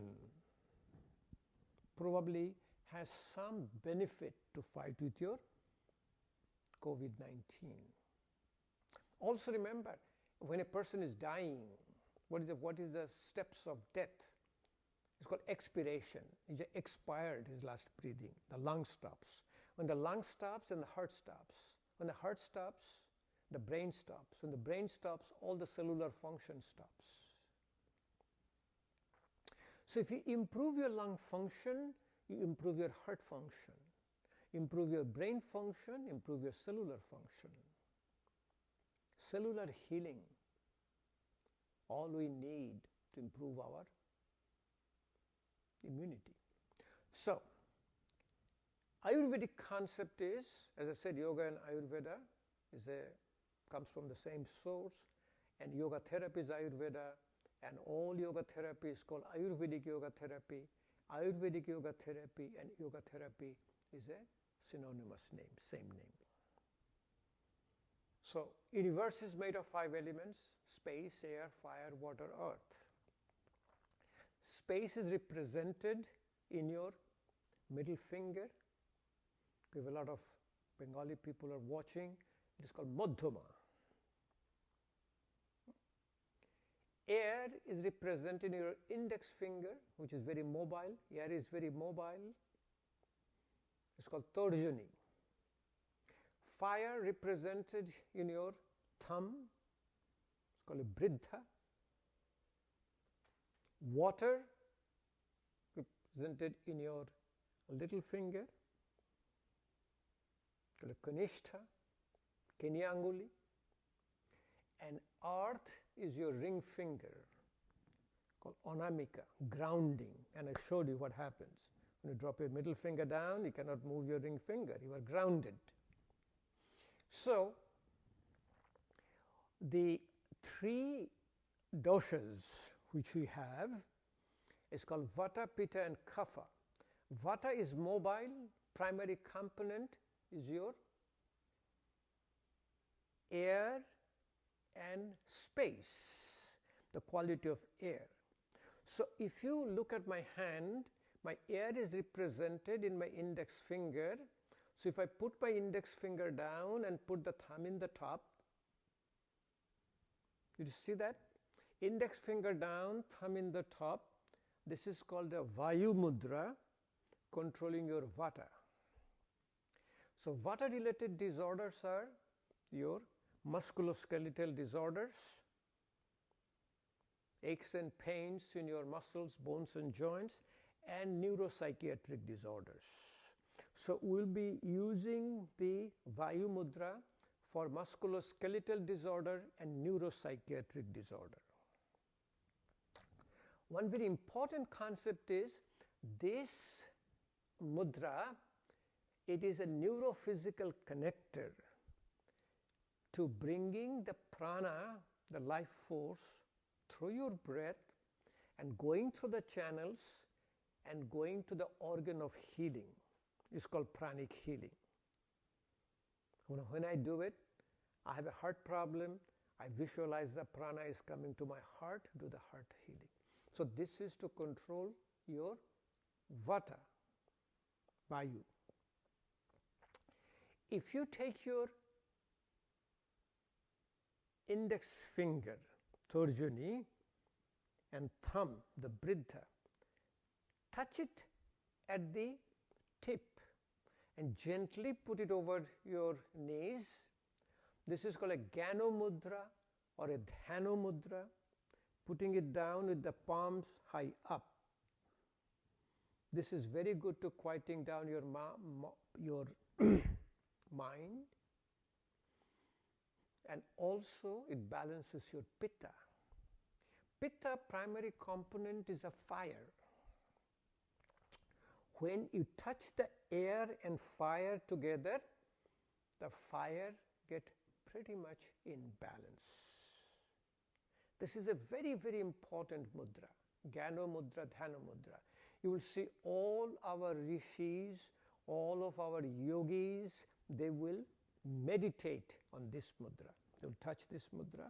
probably has some benefit to fight with your COVID-19. Also remember, when a person is dying, what is the steps of death? It's called expiration. He expired his last breathing. The lung stops. When the lung stops, then the heart stops. When the heart stops, the brain stops. When the brain stops, all the cellular function stops. So if you improve your lung function, you improve your heart function. Improve your brain function, improve your cellular function. Cellular healing, all we need to improve our immunity. So, Ayurvedic concept is, as I said, yoga and Ayurveda comes from the same source, and yoga therapy is Ayurveda, and all yoga therapy is called Ayurvedic yoga therapy. Ayurvedic yoga therapy and yoga therapy is a synonymous name, same name. So, universe is made of 5 elements: space, air, fire, water, earth. Space is represented in your middle finger. We have a lot of Bengali people are watching. It is called Madhyama. Air is represented in your index finger, which is very mobile. Air is very mobile. It's called Tarjani. Fire represented in your thumb. It's called a Bridha. Water represented in your little finger, called a Kanishta, Kenyanguli. And earth is your ring finger, called Anamika, grounding. And I showed you what happens. When you drop your middle finger down, you cannot move your ring finger. You are grounded. So, the 3 doshas which we have is called Vata, Pitta and Kapha. Vata is mobile. Primary component is your air and space, the quality of air. So if you look at my hand, my air is represented in my index finger. So if I put my index finger down and put the thumb in the top, you see that? Index finger down, thumb in the top. This is called a Vaio Mudra, controlling your Vata. So Vata related disorders are your musculoskeletal disorders, aches and pains in your muscles, bones and joints, and neuropsychiatric disorders. So we'll be using the Vaio Mudra for musculoskeletal disorder and neuropsychiatric disorder. One very important concept is this mudra, it is a neurophysical connector to bringing the prana, the life force, through your breath and going through the channels and going to the organ of healing. It's called pranic healing. When I do it, I have a heart problem, I visualize the prana is coming to my heart, do the heart healing. So this is to control your Vata, Vayu. If you take your index finger, Tarjani, and thumb, the Bridha, touch it at the tip and gently put it over your knees. This is called a Gano Mudra or a Dhyana Mudra, putting it down with the palms high up. This is very good to quieting down your mind, and also it balances your Pitta. Pitta primary component is a fire. when you touch the air and fire together, the fire get pretty much in balance. This is a very, very important mudra, Gano Mudra, Denim Mudra. You will see all our rishis, all of our yogis, they will meditate on this mudra. They will touch this mudra.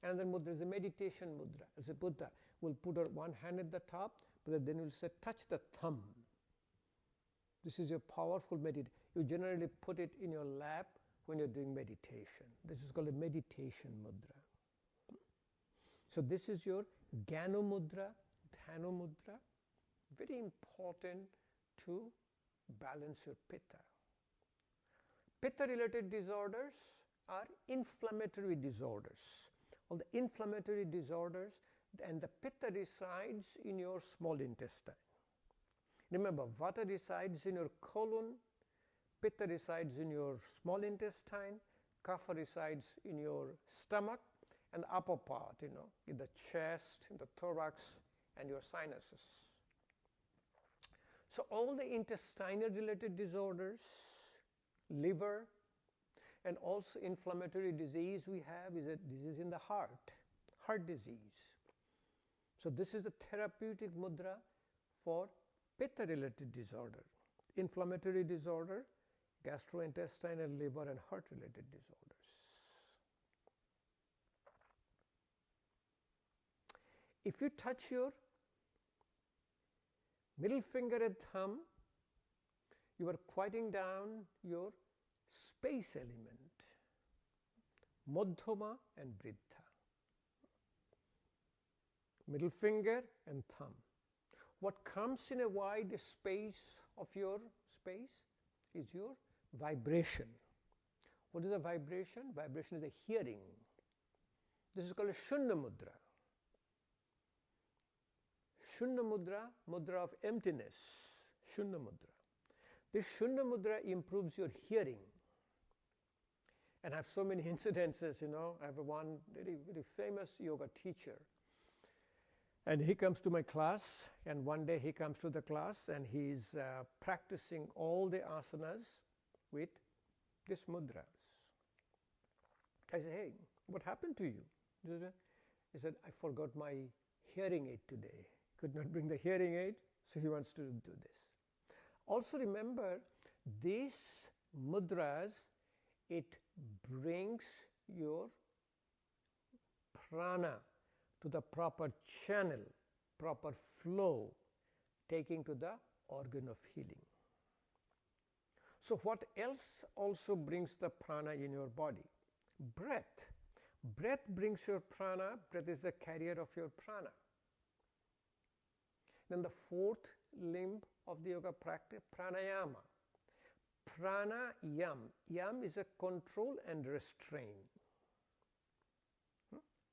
Another mudra is a meditation mudra. It's a Buddha will put her one hand at the top, but then will say, touch the thumb. This is your powerful meditation. You generally put it in your lap when you're doing meditation. This is called a meditation mudra. So this is your Gano Mudra, Denim Mudra. Very important to balance your Pitta. Pitta-related disorders are inflammatory disorders. All the inflammatory disorders, and the Pitta resides in your small intestine. Remember, Vata resides in your colon, Pitta resides in your small intestine, Kapha resides in your stomach, and the upper part, in the chest, in the thorax, and your sinuses. So all the intestinal related disorders, liver, and also inflammatory disease we have is a disease in the heart disease. So this is the therapeutic mudra for Pitta related disorder, inflammatory disorder, gastrointestinal, liver, and heart related disorders. If you touch your middle finger and thumb, you are quieting down your space element, Madhyama and Vriddha. Middle finger and thumb. What comes in a wide space of your space is your vibration. What is a vibration? Vibration is a hearing. This is called a Shunya Mudra. Shunya Mudra, mudra of emptiness, Shunya Mudra. This Shunya Mudra improves your hearing. And I have so many incidences, I have one very, very famous yoga teacher. And he comes to my class, and one day he comes to the class and he's practicing all the asanas with these mudras. I said, hey, what happened to you? He said, I forgot my hearing aid today. Could not bring the hearing aid, so he wants to do this. Also remember, these mudras, it brings your prana to the proper channel, proper flow, taking to the organ of healing. So what else also brings the prana in your body? Breath. Breath brings your prana. Breath is the carrier of your prana. Then the fourth limb of the yoga practice, pranayama. Pranayam. Yam is a control and restrain.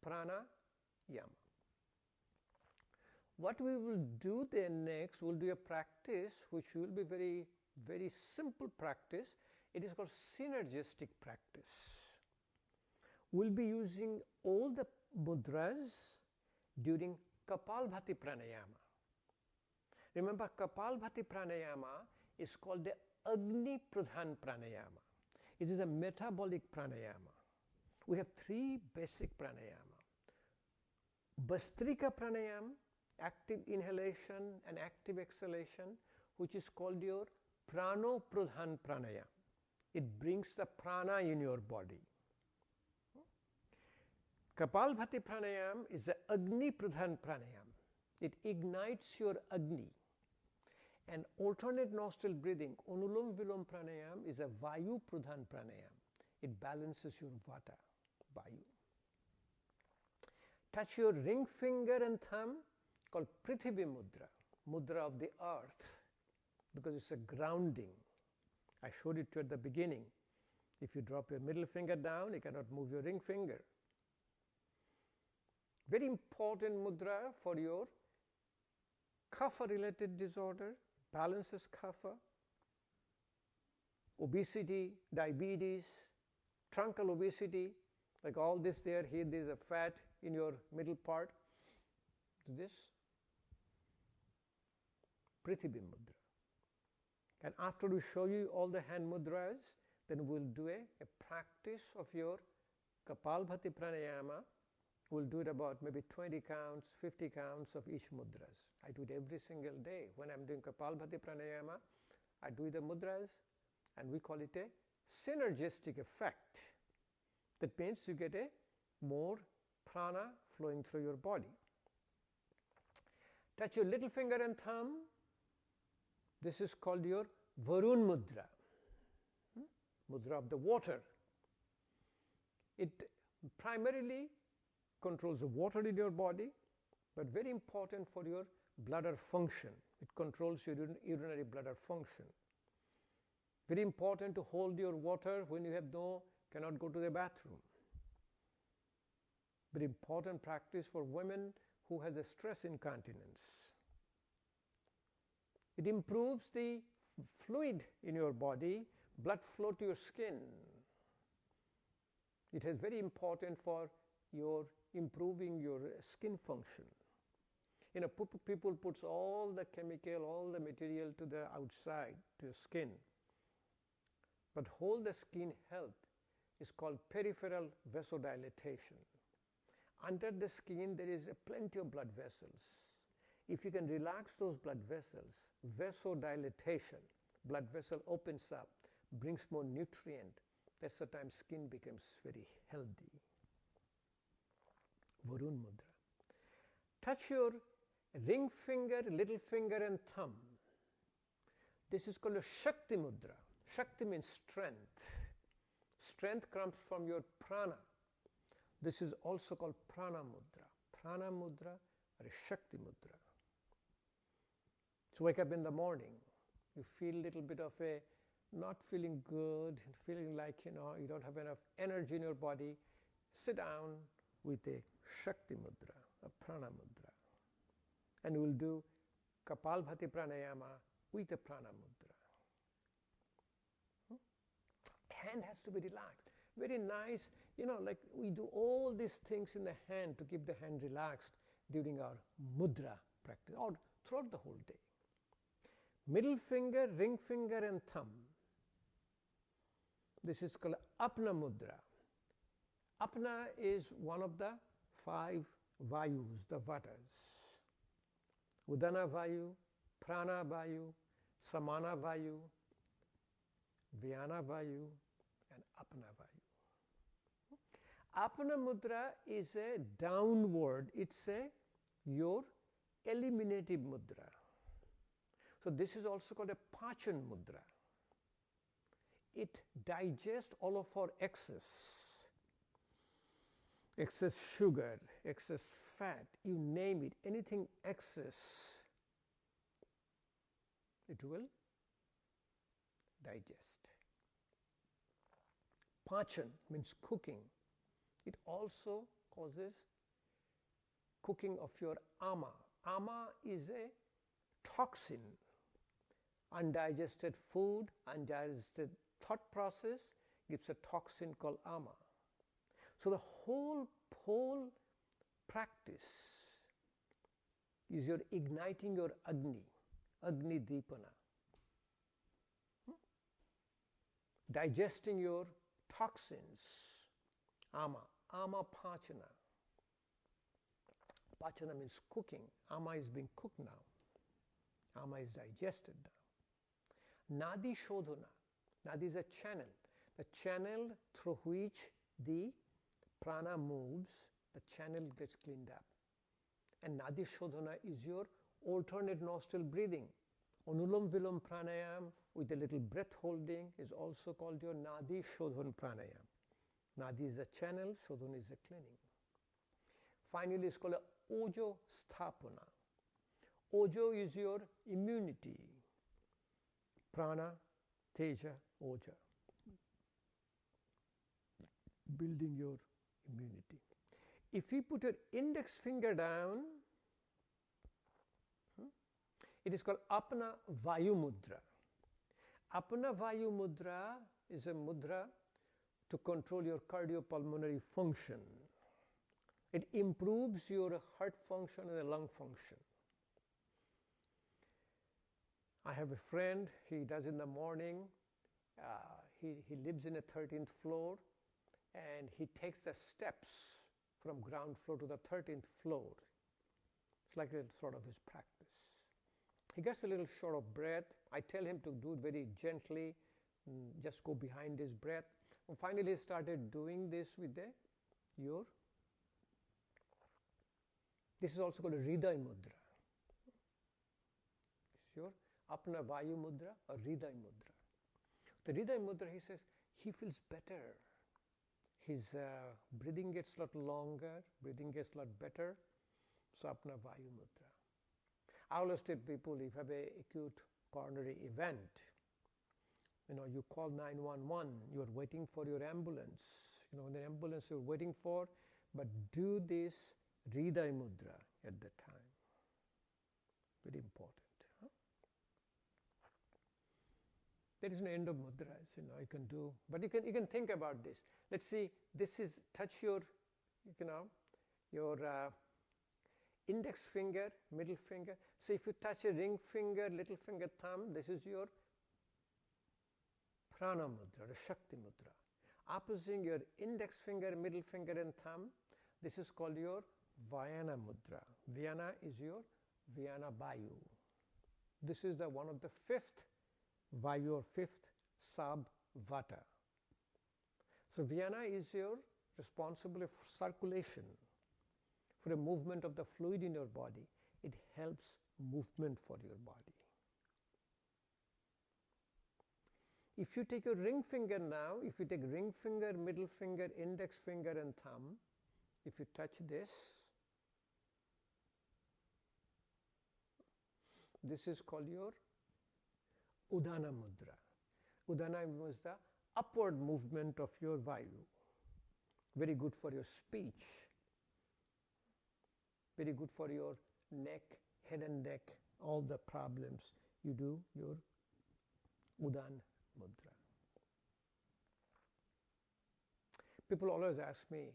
Pranayama. What we will do then next, we'll do a practice which will be very, very simple practice. It is called synergistic practice. We'll be using all the mudras during Kapalabhati Pranayama. Remember, Kapalabhati Pranayama is called the Agni Pradhan Pranayama. It is a metabolic pranayama. We have three basic pranayama. Bastrika Pranayama, active inhalation and active exhalation, which is called your Prano Pradhan Pranayama. It brings the prana in your body. Kapalabhati Pranayama is the Agni Pradhan Pranayama. It ignites your Agni. And alternate nostril breathing, Anulom Vilom Pranayama, is a Vaio Pradhan Pranayama. It balances your Vata, Vayu. Touch your ring finger and thumb, called Prithvi Mudra, mudra of the earth, because it's a grounding. I showed it to you at the beginning. If you drop your middle finger down, you cannot move your ring finger. Very important mudra for your Kapha related disorder, balances Kapha, obesity, diabetes, truncal obesity, like all this there, here there's a fat in your middle part. This Prithvi Mudra. And after we show you all the hand mudras, then we'll do a practice of your Kapalabhati Pranayama. We'll do it about maybe 20 counts, 50 counts of each mudras. I do it every single day. When I'm doing Kapalabhati Pranayama, I do the mudras, and we call it a synergistic effect. That means you get a more prana flowing through your body. Touch your little finger and thumb. This is called your Varun Mudra, Mudra of the water. It primarily controls the water in your body, but very important for your bladder function. It controls your urinary bladder function. Very important to hold your water when you cannot go to the bathroom. Very important practice for women who has a stress incontinence. It improves the fluid in your body, blood flow to your skin. It is very important for your improving your skin function. People puts all the chemical, all the material to the outside, to your skin. But hold the skin health is called peripheral vasodilation. Under the skin there is plenty of blood vessels. If you can relax those blood vessels, vasodilation, blood vessel opens up, brings more nutrient, that's the time skin becomes very healthy. Varun Mudra. Touch your ring finger, little finger and thumb. This is called a Shakti Mudra. Shakti means strength. Strength comes from your prana. This is also called Prana Mudra. Prana Mudra or a Shakti Mudra. So wake up in the morning, you feel a little bit of not feeling good, feeling like you don't have enough energy in your body. Sit down with a Shakti Mudra, a Prana Mudra. And we'll do Kapalabhati Pranayama with a Prana Mudra. Hand has to be relaxed. Very nice, like we do all these things in the hand to keep the hand relaxed during our mudra practice or throughout the whole day. Middle finger, ring finger and thumb. This is called Aplha Mudra. Apna is one of the 5 Vayus, the Vatas. Udana Vayu, Prana Vayu, Samana Vayu, Vienna Vayu and Apna Vayu. Apna Mudra is a downward, it's your eliminative mudra. So this is also called a Pachan Mudra. It digests all of our excess sugar, excess fat, you name it, anything excess, it will digest. Pachan means cooking. It also causes cooking of your ama. Ama is a toxin. Undigested food, undigested thought process gives a toxin called ama. So the whole practice is you're igniting your Agni Deepana. Digesting your toxins, ama pachana. Pachana means cooking. Ama is being cooked now. Ama is digested now. Nadi Shodhana. Nadi is a channel. The channel through which the prana moves, the channel gets cleaned up. And Nadi Shodhana is your alternate nostril breathing. Anulom Vilom Pranayam with a little breath holding is also called your Nadi Shodhan Pranayam. Nadi is the channel, Shodhan is the cleaning. Finally, it's called a Ojo Sthapana. Ojo is your immunity. Prana, Teja, Oja. Building your immunity. If you put your index finger down, it is called Apna Vaio Mudra. Apna Vaio Mudra is a mudra to control your cardiopulmonary function. It improves your heart function and the lung function. I have a friend, he does in the morning, he lives in a 13th floor, and he takes the steps from ground floor to the 13th floor. It's like a sort of his practice. He gets a little short of breath. I tell him to do it very gently, just go behind his breath. And finally he started doing this with this is also called a Hriday Mudra. Your Apna Vaio Mudra or Hriday Mudra. The Hriday Mudra, he says, he feels better. His breathing gets a lot longer, breathing gets a lot better. So Apna Vaio Mudra. I always tell people, if you have an acute coronary event, you call 911, you're waiting for your ambulance. The ambulance you're waiting for, but do this Hriday Mudra at the time. Very important. There is no end of mudras, you can do, but you can think about this. Let's see, this is touch your index finger, middle finger. So if you touch a ring finger, little finger, thumb, this is your Prana Mudra, or Shakti Mudra. Opposite your index finger, middle finger and thumb, this is called your Vienna Mudra. Vienna is your Vienna Vayu. This is one of the fifth Vayu or fifth sub-Vata. So Vienna is your responsible for circulation, for the movement of the fluid in your body. It helps movement for your body. If you take your ring finger now, if you take ring finger, middle finger, index finger and thumb, if you touch this, this is called your Udana Mudra. Udana is the upward movement of your Vayu. Very good for your speech. Very good for your neck, head and neck, all the problems. You do your Udan Mudra. People always ask me,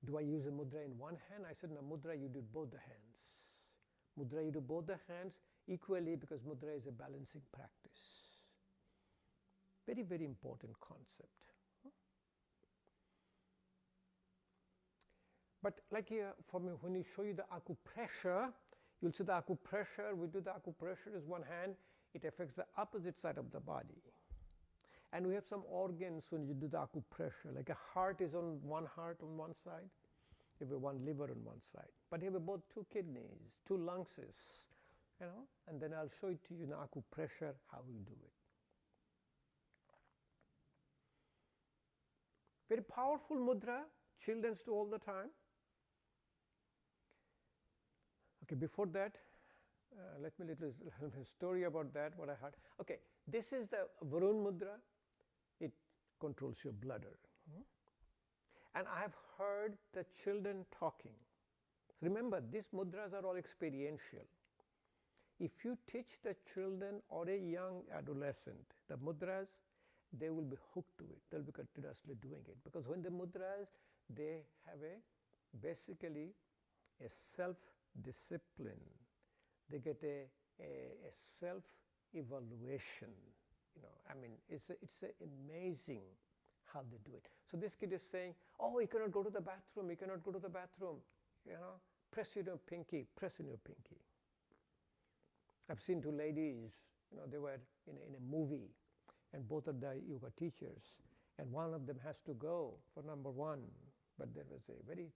do I use a mudra in one hand? I said, no, mudra you do both the hands. Mudra you do both the hands equally, because mudra is a balancing practice. Very, very important concept. But like here, for me, when we show you the acupressure, you'll see the acupressure, we do the acupressure is one hand, it affects the opposite side of the body. And we have some organs when you do the acupressure, like a heart is on one heart on one side, you have one liver on one side. But you have both two kidneys, two lungs, and then I'll show it to you in acupressure how we do it. Very powerful mudra, children do all the time. Okay, before that, let me little story about that, what I heard. Okay, this is the Varun Mudra. It controls your bladder. And I have heard the children talking. So remember, these mudras are all experiential. If you teach the children or a young adolescent the mudras, they will be hooked to it. They'll be continuously doing it. Because when the mudras, they have basically a self-discipline. They get a self-evaluation. It's amazing how they do it. So this kid is saying, oh, you cannot go to the bathroom, you cannot go to the bathroom. Press your pinky, press in your pinky. I've seen two ladies, they were in a movie, and both of the yoga teachers, and one of them has to go for number one, but there was a very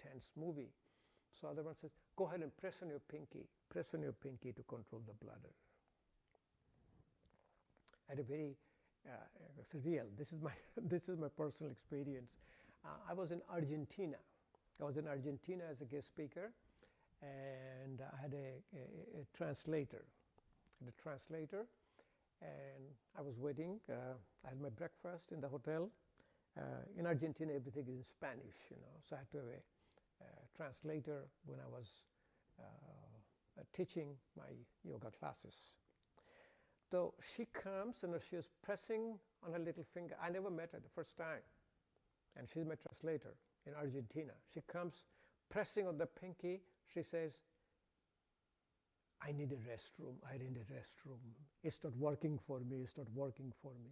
tense movie. So the other one says, go ahead and press on your pinky to control the bladder. I had a very surreal. This is my personal experience. I was in Argentina. As a guest speaker, and I had a translator. And I was waiting. I had my breakfast in the hotel. In Argentina, everything is in Spanish, so I had to have a translator when I was teaching my yoga classes. So she comes and she was pressing on her little finger. I never met her the first time. And she's my translator in Argentina. She comes pressing on the pinky. She says, I need a restroom, I need a restroom. It's not working for me, it's not working for me.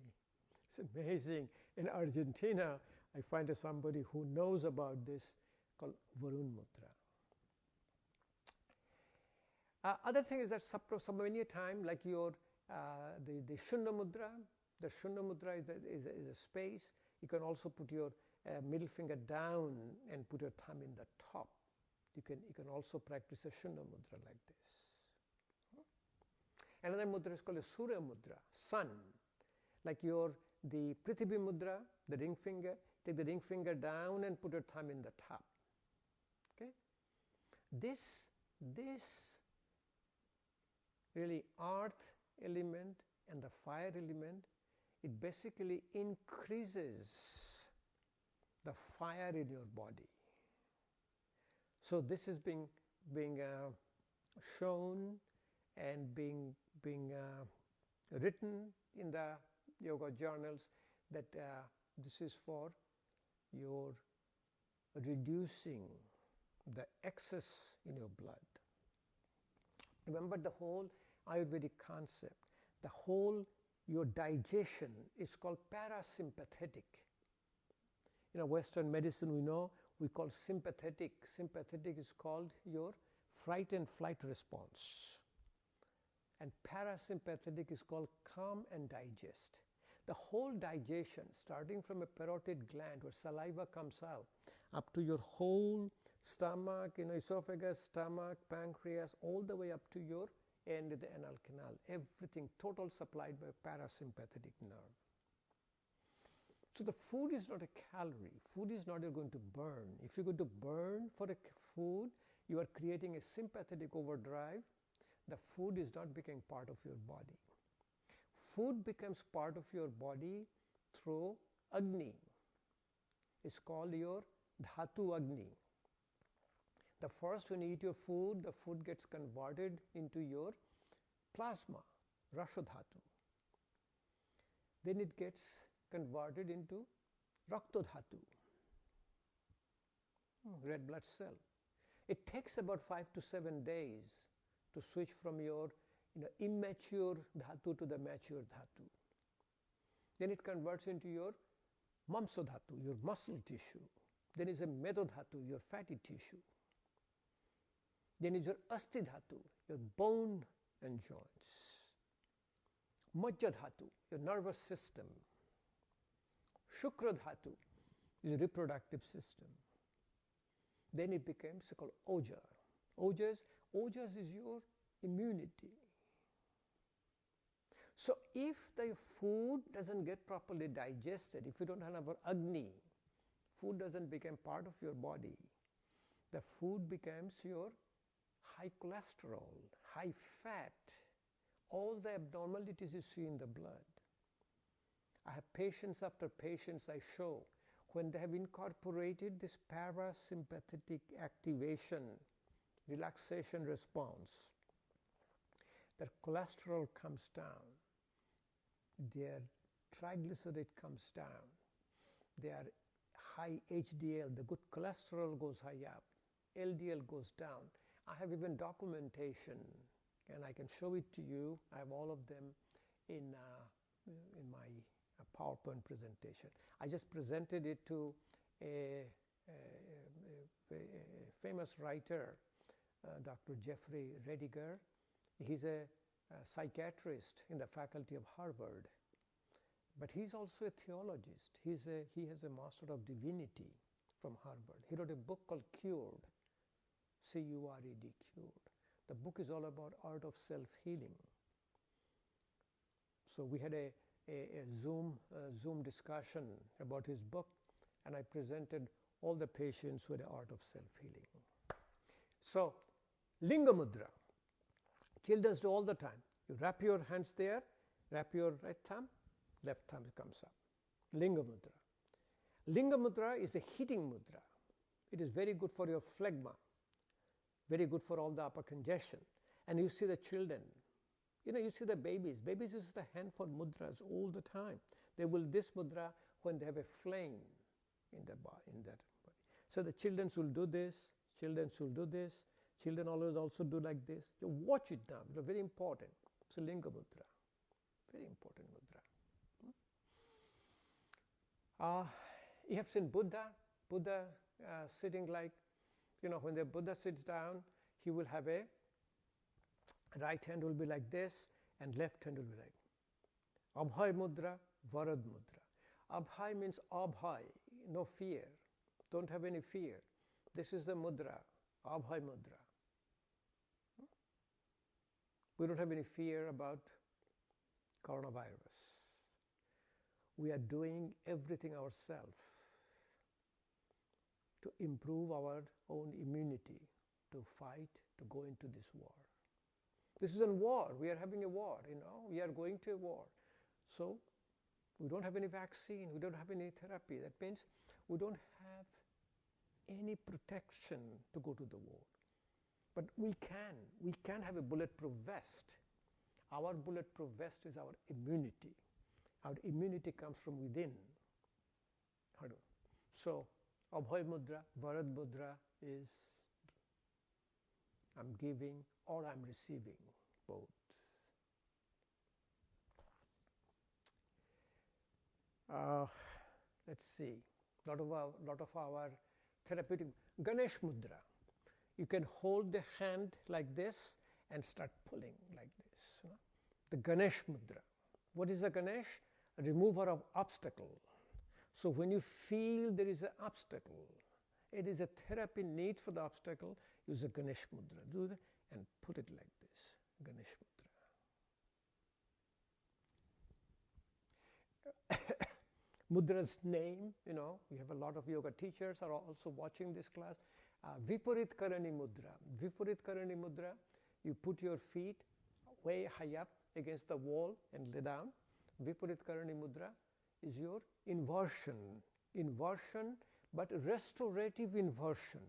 It's amazing. In Argentina, I find somebody who knows about this called Varun Mudra. Other thing is that many a time, like your the Shankha Mudra. The Shankha Mudra is a space. You can also put your middle finger down and put your thumb in the top. You can also practice a Shankha Mudra like this. Another mudra is called a Surya Mudra, sun. Like the Prithvi Mudra, the ring finger. Take the ring finger down and put your thumb in the top. Okay. This really earth element and the fire element, it basically increases the fire in your body. So this is being shown and being written in the yoga journals that this is for your reducing the excess in your blood. Remember the whole Ayurvedic concept, the whole your digestion is called parasympathetic. In Western medicine we call sympathetic. Sympathetic is called your fight and flight response. And parasympathetic is called calm and digest. The whole digestion, starting from a parotid gland where saliva comes out, up to your whole stomach, esophagus, stomach, pancreas, all the way up to your end of the anal canal. Everything total supplied by parasympathetic nerve. So the food is not a calorie. Food is not you're going to burn. If you're going to burn for a food, you are creating a sympathetic overdrive. The food is not becoming part of your body. Food becomes part of your body through Agni. It's called your Dhatu Agni. The first when you eat your food, the food gets converted into your plasma, Rashodhatu. Then it gets converted into Raktodhatu, red blood cell. It takes about 5 to 7 days to switch from your immature dhatu to the mature dhatu. Then it converts into your mamsodhatu, your muscle tissue. Then is a medodhatu, your fatty tissue. Then is your asti dhatu, your bone and joints. Majja dhatu, your nervous system. Shukra dhatu is reproductive system. Then it becomes called oja. Ojas is your immunity. So if the food doesn't get properly digested, if you don't have Agni, food doesn't become part of your body, the food becomes your high cholesterol, high fat, all the abnormalities you see in the blood. I have patients after patients I show when they have incorporated this parasympathetic activation, relaxation response, their cholesterol comes down, their triglyceride comes down, their high HDL, the good cholesterol goes high up, LDL goes down. I have even documentation, and I can show it to you. I have all of them in my PowerPoint presentation. I just presented it to a famous writer, Dr. Jeffrey Rediger. He's a psychiatrist in the faculty of Harvard, but he's also a theologist. He has a Master of Divinity from Harvard. He wrote a book called Cured, C-U-R-E-D, Cured. The book is all about art of self-healing. So we had a Zoom discussion about his book, and I presented all the patients with the art of self-healing. So, Linga Mudra. Children do all the time. You wrap your hands there, wrap your right thumb, left thumb comes up. Linga Mudra. Linga Mudra is a heating mudra. It is very good for your phlegma, very good for all the upper congestion. And you see the children, you see the babies. Babies use the hand for mudras all the time. They will this mudra when they have a flame in their body. So the children will do this, children will do this, Children always also do like this. You watch it now. It's very important. It's a Linga Mudra. Very important mudra. You have seen Buddha. Buddha sitting like, when the Buddha sits down, he will have a right hand will be like this, and left hand will be like Abhay Mudra, Varun Mudra. Abhay means Abhay, no fear. Don't have any fear. This is the mudra, Abhay Mudra. We don't have any fear about coronavirus. We are doing everything ourselves to improve our own immunity, to fight, to go into this war. This is a war. We are having a war, We are going to a war. So we don't have any vaccine. We don't have any therapy. That means we don't have any protection to go to the war. But we can have a bulletproof vest. Our bulletproof vest is our immunity. Our immunity comes from within. So Abhay Mudra, Varad Mudra is I'm giving or I'm receiving, both. Let's see, lot of our therapeutic Ganesh Mudra. You can hold the hand like this and start pulling like this. The Ganesh Mudra. What is a Ganesh? A remover of obstacle. So when you feel there is an obstacle, it is a therapy need for the obstacle, use a Ganesh Mudra. Do that and put it like this, Ganesh Mudra. Mudra's name, we have a lot of yoga teachers are also watching this class. Viparita Karani Mudra. Viparita Karani Mudra, you put your feet way high up against the wall and lay down. Viparita Karani Mudra is your inversion, but restorative inversion.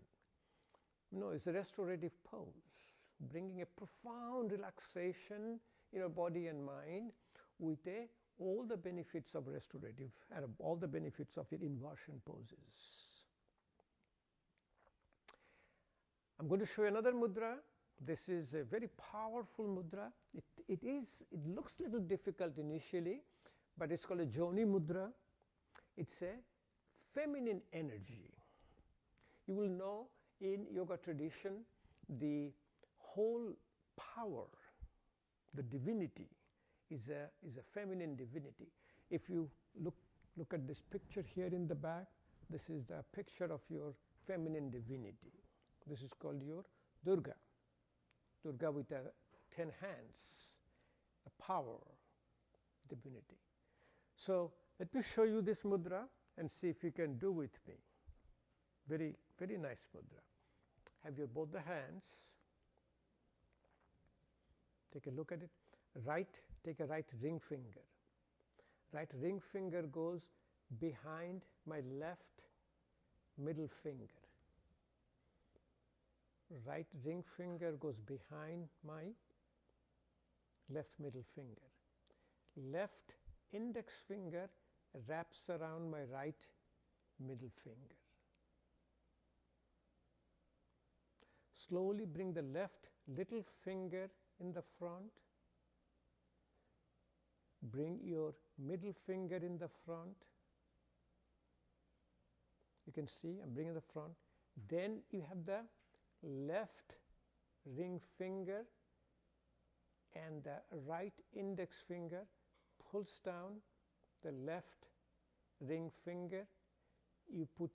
It's a restorative pose, bringing a profound relaxation in your body and mind with all the benefits of restorative and all the benefits of your inversion poses. I'm going to show you another mudra. This is a very powerful mudra. It looks a little difficult initially, but it's called a Joni Mudra. It's a feminine energy. You will know in yoga tradition, the whole power, the divinity is a feminine divinity. If you look at this picture here in the back, this is the picture of your feminine divinity. This is called your Durga. Durga with 10 hands, the power, divinity. So let me show you this mudra and see if you can do with me. Very, very nice mudra. Have your both the hands. Take a look at it. Take a right ring finger. Right ring finger goes behind my left middle finger. Right ring finger goes behind my left middle finger. Left index finger wraps around my right middle finger. Slowly bring the left little finger in the front. Bring your middle finger in the front. You can see I'm bringing the front. Then you have the left ring finger and the right index finger pulls down the left ring finger. You put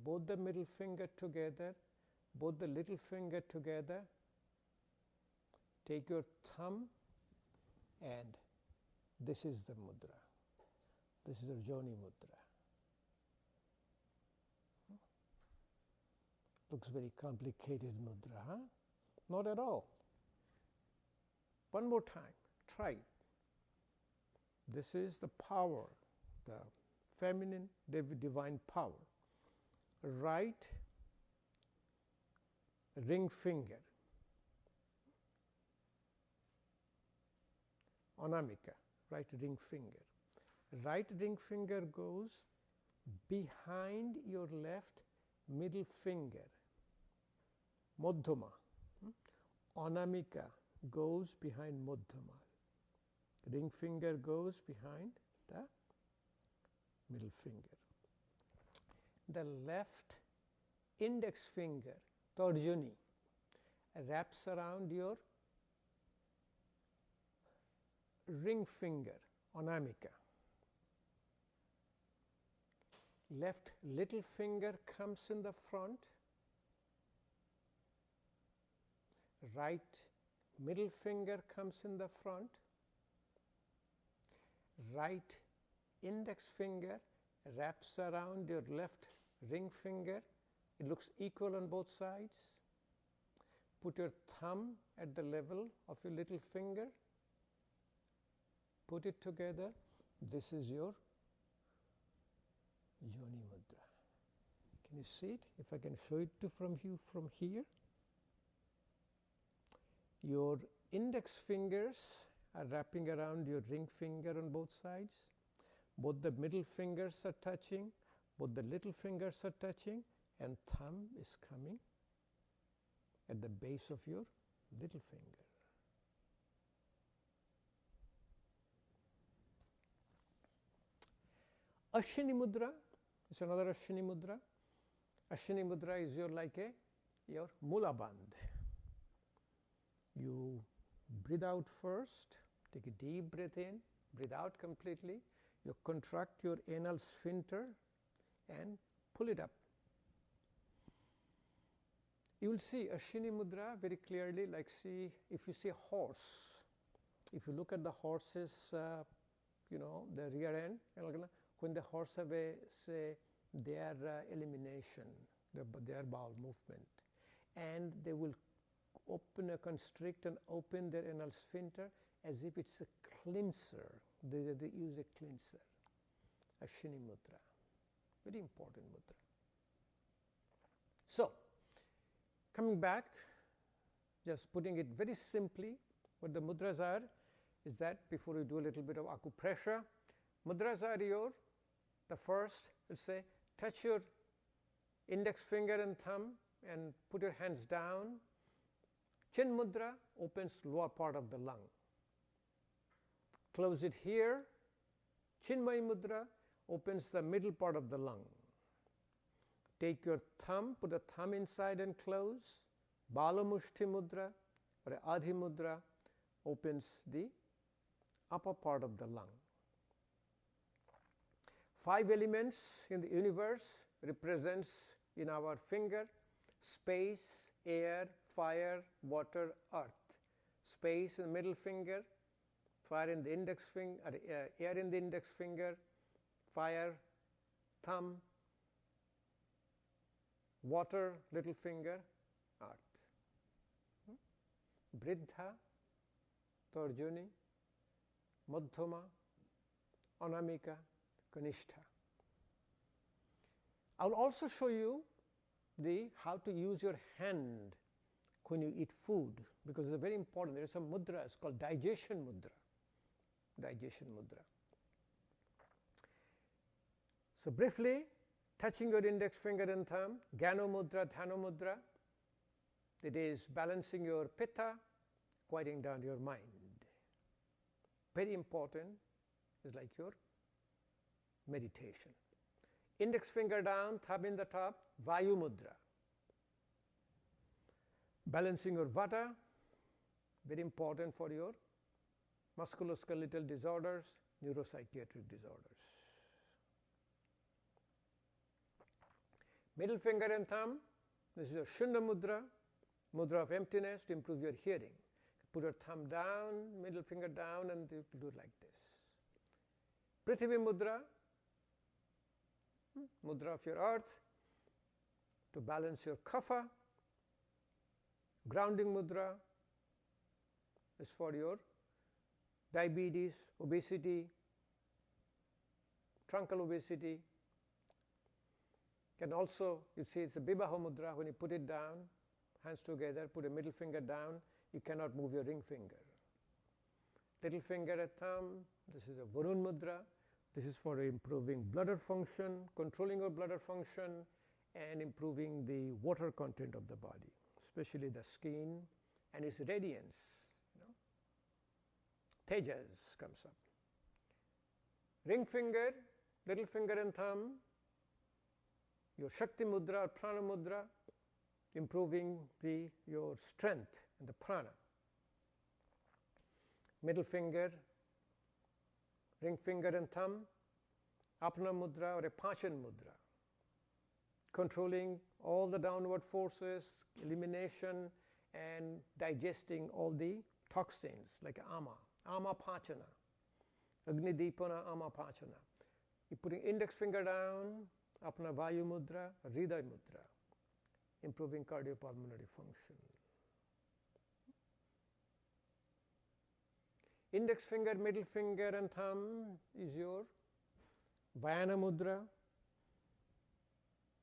both the middle finger together, both the little finger together. Take your thumb, and this is the mudra. This is a Joni Mudra. Looks very complicated mudra, huh? Not at all. One more time, try it. This is the power, the feminine divine power. Right ring finger, Anamika, right ring finger. Right ring finger goes behind your left middle finger, Madhyama, Anamika goes behind Madhyama. Ring finger goes behind the middle finger. The left index finger, Tarjuni, wraps around your ring finger, Anamika. Left little finger comes in the front. Right middle finger comes in the front. Right index finger wraps around your left ring finger. It looks equal on both sides. Put your thumb at the level of your little finger. Put it together. This is your Yoni Mudra. Can you see it? If I can show it to you from here. Your index fingers are wrapping around your ring finger on both sides. Both the middle fingers are touching, both the little fingers are touching, and thumb is coming at the base of your little finger. Ashwini Mudra is another Ashwini Mudra. Ashwini Mudra is your Mula Bandh. You breathe out first, take a deep breath in, breathe out completely. You contract your anal sphincter and pull it up. You will see Ashwini Mudra very clearly, like see, if you see a horse, if you look at the horse's, the rear end, when the horse have their elimination, their bowel movement, and they will constrict and open their anal sphincter as if it's a cleanser. They use a cleanser. Ashwini Mudra. Very important mudra. So, coming back, just putting it very simply, what the mudras are is that before we do a little bit of acupressure, mudras are the first, let's say, touch your index finger and thumb and put your hands down. Chin Mudra opens lower part of the lung. Close it here. Chinmay Mudra opens the middle part of the lung. Take your thumb, put the thumb inside and close. Balamushti Mudra or Adhi Mudra opens the upper part of the lung. 5 elements in the universe represents in our finger: space, air, fire, water, earth. Space in the middle finger, fire in the index finger, air in the index finger, fire, thumb, water, little finger, earth. Bridha, Tarjuni, Madhyama, Anamika, Kanishta. I will also show you how to use your hand when you eat food, because it's very important. There is a mudra, it's called digestion mudra. Digestion mudra. So briefly, touching your index finger and thumb, Gano Mudra, Dhano Mudra. It is balancing your Pitta, quieting down your mind. Very important. It's like your meditation. Index finger down, thumb in the top, Vaio Mudra. Balancing your Vata, very important for your musculoskeletal disorders, neuropsychiatric disorders. Middle finger and thumb, this is your Shunya Mudra, mudra of emptiness to improve your hearing. Put your thumb down, middle finger down, and you do it like this. Prithvi Mudra, mudra of your earth, to balance your Kapha. Grounding Mudra is for your diabetes, obesity, truncal obesity. Can also, you see it's a Bibaho Mudra. When you put it down, hands together, put a middle finger down, you cannot move your ring finger. Little finger and thumb, this is a Varun Mudra. This is for improving bladder function, controlling your bladder function, and improving the water content of the body, especially the skin, and its radiance. Tejas comes up. Ring finger, little finger and thumb, your Shakti Mudra or Prana Mudra, improving your strength and the prana. Middle finger, ring finger and thumb, Aplha Mudra or a Pachan Mudra, controlling all the downward forces, elimination, and digesting all the toxins like ama pachana, agni dipana ama pachana. You're putting index finger down, apna Vaio Mudra, Hriday Mudra, improving cardiopulmonary function. Index finger, middle finger and thumb is your Vienna Mudra,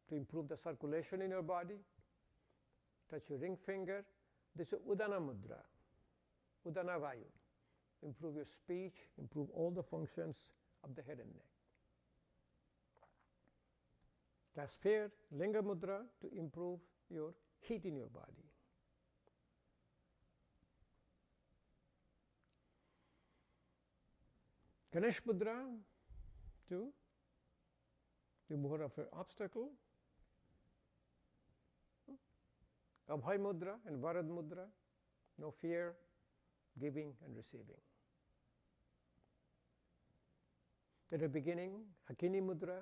to improve the circulation in your body. Touch your ring finger. This is Udana Mudra, Udana Vayu. Improve your speech, improve all the functions of the head and neck. Clasp here, Linga Mudra, to improve your heat in your body. Ganesh Mudra, to remove of an obstacle. Abhay Mudra and Varun Mudra, no fear, giving and receiving. At the beginning, Hakini Mudra,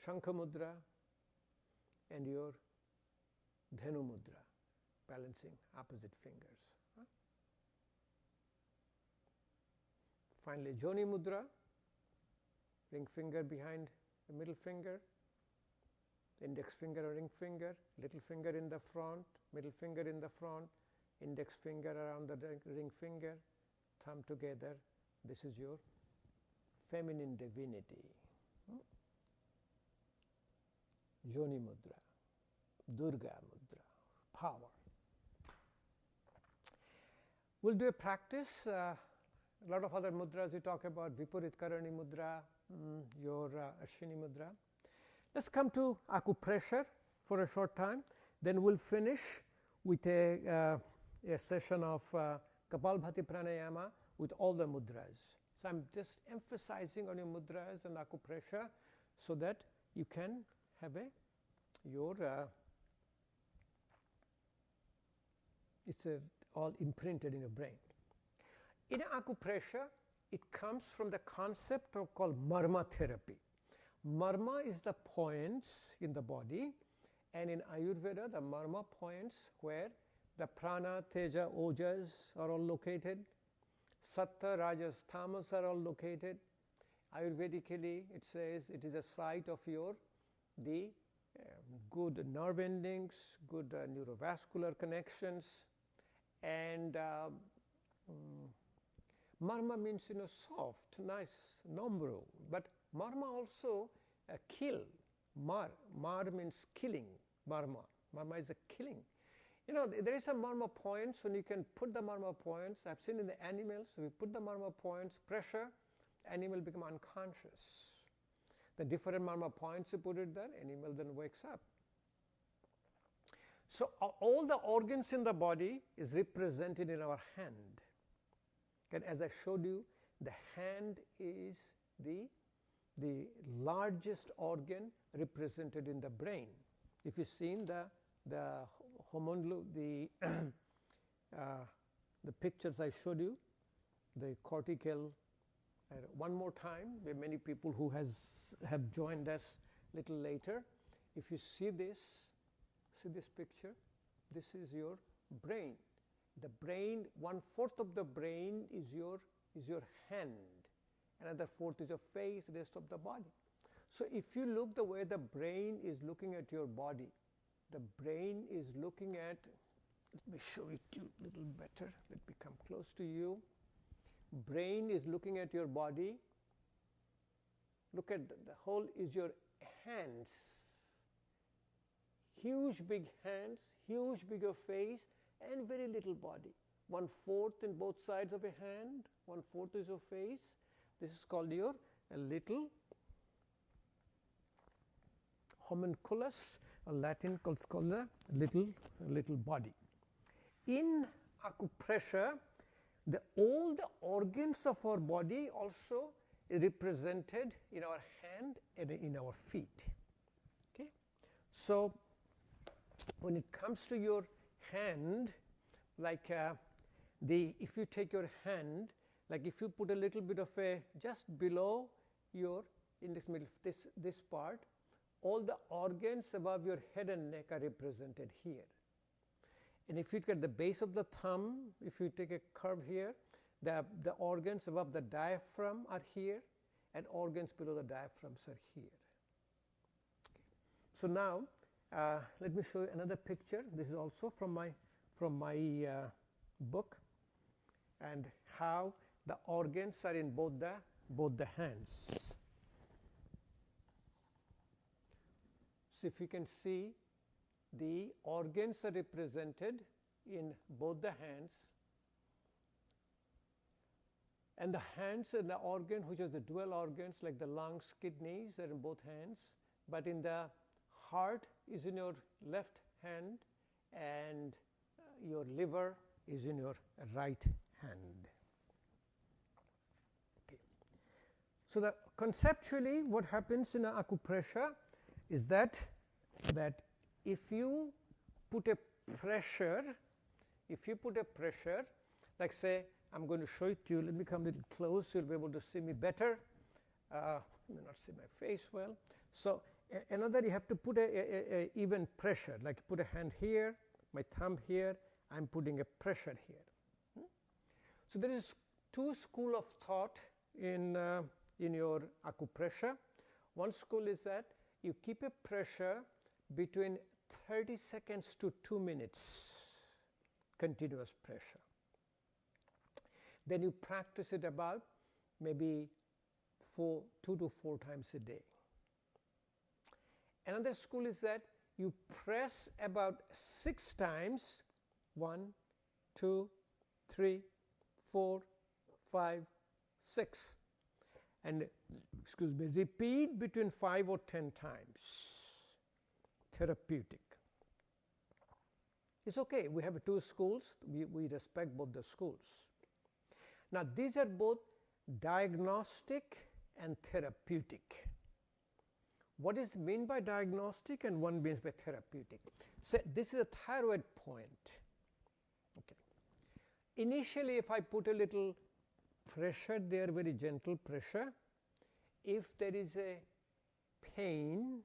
Shankha Mudra, and your Denim Mudra, balancing opposite fingers. Finally, Joni Mudra, ring finger behind the middle finger, index finger or ring finger, little finger in the front, middle finger in the front, index finger around the ring finger, thumb together. This is your feminine divinity. Joni Mudra, Durga Mudra, power. We'll do a practice. A lot of other mudras we talk about, Viparita Karani Mudra, your Ashwini Mudra. Let's come to Acupressure for a short time. Then we'll finish with a session of Kapalabhati Pranayama with all the mudras. So I'm just emphasizing on your mudras and Acupressure so that you can have it's all imprinted in your brain. In Acupressure, it comes from the concept of called Marma Therapy. Marma is the points in the body, and in Ayurveda, the Marma points where the Prana, Teja, Ojas are all located, Sattva, Rajas, Tamas are all located. Ayurvedically, it says it is a site of the good nerve endings, good neurovascular connections, and Marma means soft, nice, nombro, but Marma also kill. Mar means killing. Marma is a killing. There is some Marma points when you can put the Marma points. I've seen in the animals, we put the Marma points, pressure, animal become unconscious. The different Marma points you put it there, animal then wakes up. So all the organs in the body is represented in our hand. And as I showed you, the hand is the largest organ represented in the brain. If you've seen the homunculus, the pictures I showed you, the cortical. One more time, there are many people who have joined us a little later. If you see this picture, this is your brain. The brain, 1/4 of the brain is your hand. Another 1/4 is your face, the rest of the body. So if you look the way the brain is looking at your body, the brain is looking at, let me show it to you a little better. Let me come close to you. Brain is looking at your body. Look at the whole is your hands. Huge big hands, huge bigger face, and very little body. 1/4 in both sides of a hand, 1/4 is your face. This is called a little homunculus. a Latin called the little body. In acupressure, all the organs of our body also is represented in our hand and in our feet. Okay, so when it comes to your hand, like if you take your hand, like if you put a little bit of a just below your index middle, this part, all the organs above your head and neck are represented here. And if you look at the base of the thumb, if you take a curve here, the organs above the diaphragm are here, and organs below the diaphragms are here. So now let me show you another picture. This is also from my book, and how the organs are in both the hands. So if you can see, the organs are represented in both the hands, and the hands and the organ which is the dual organs like the lungs, kidneys are in both hands, but in the heart is in your left hand, and your liver is in your right hand. Okay. So the conceptually what happens in acupressure is that if you put a pressure, like say, I'm going to show it to you. Let me come a little close, you'll be able to see me better. You may not see my face well. So another, you have to put a even pressure, like put a hand here, my thumb here, I'm putting a pressure here. So there is two schools of thought in your acupressure. One school is that you keep a pressure between 30 seconds to 2 minutes, continuous pressure. Then you practice it about maybe 2 to 4 times a day. Another school is that you press about 6 times, 1, 2, 3, 4, 5, 6, and repeat between 5 or 10 times. Therapeutic. It's okay, we have 2 schools, we respect both the schools. Now these are both diagnostic and therapeutic. What is meant by diagnostic and one means by therapeutic? So this is a thyroid point. Okay. Initially, if I put a little pressure there, very gentle pressure, if there is a pain,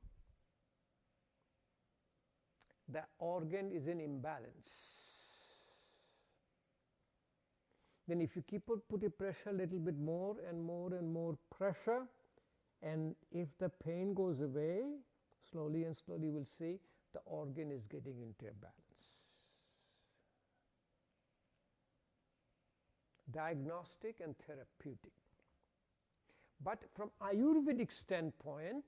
the organ is in imbalance. Then if you keep putting pressure, a little bit more and more and more pressure, and if the pain goes away, slowly and slowly you will see the organ is getting into a balance. Diagnostic and therapeutic. But from Ayurvedic standpoint,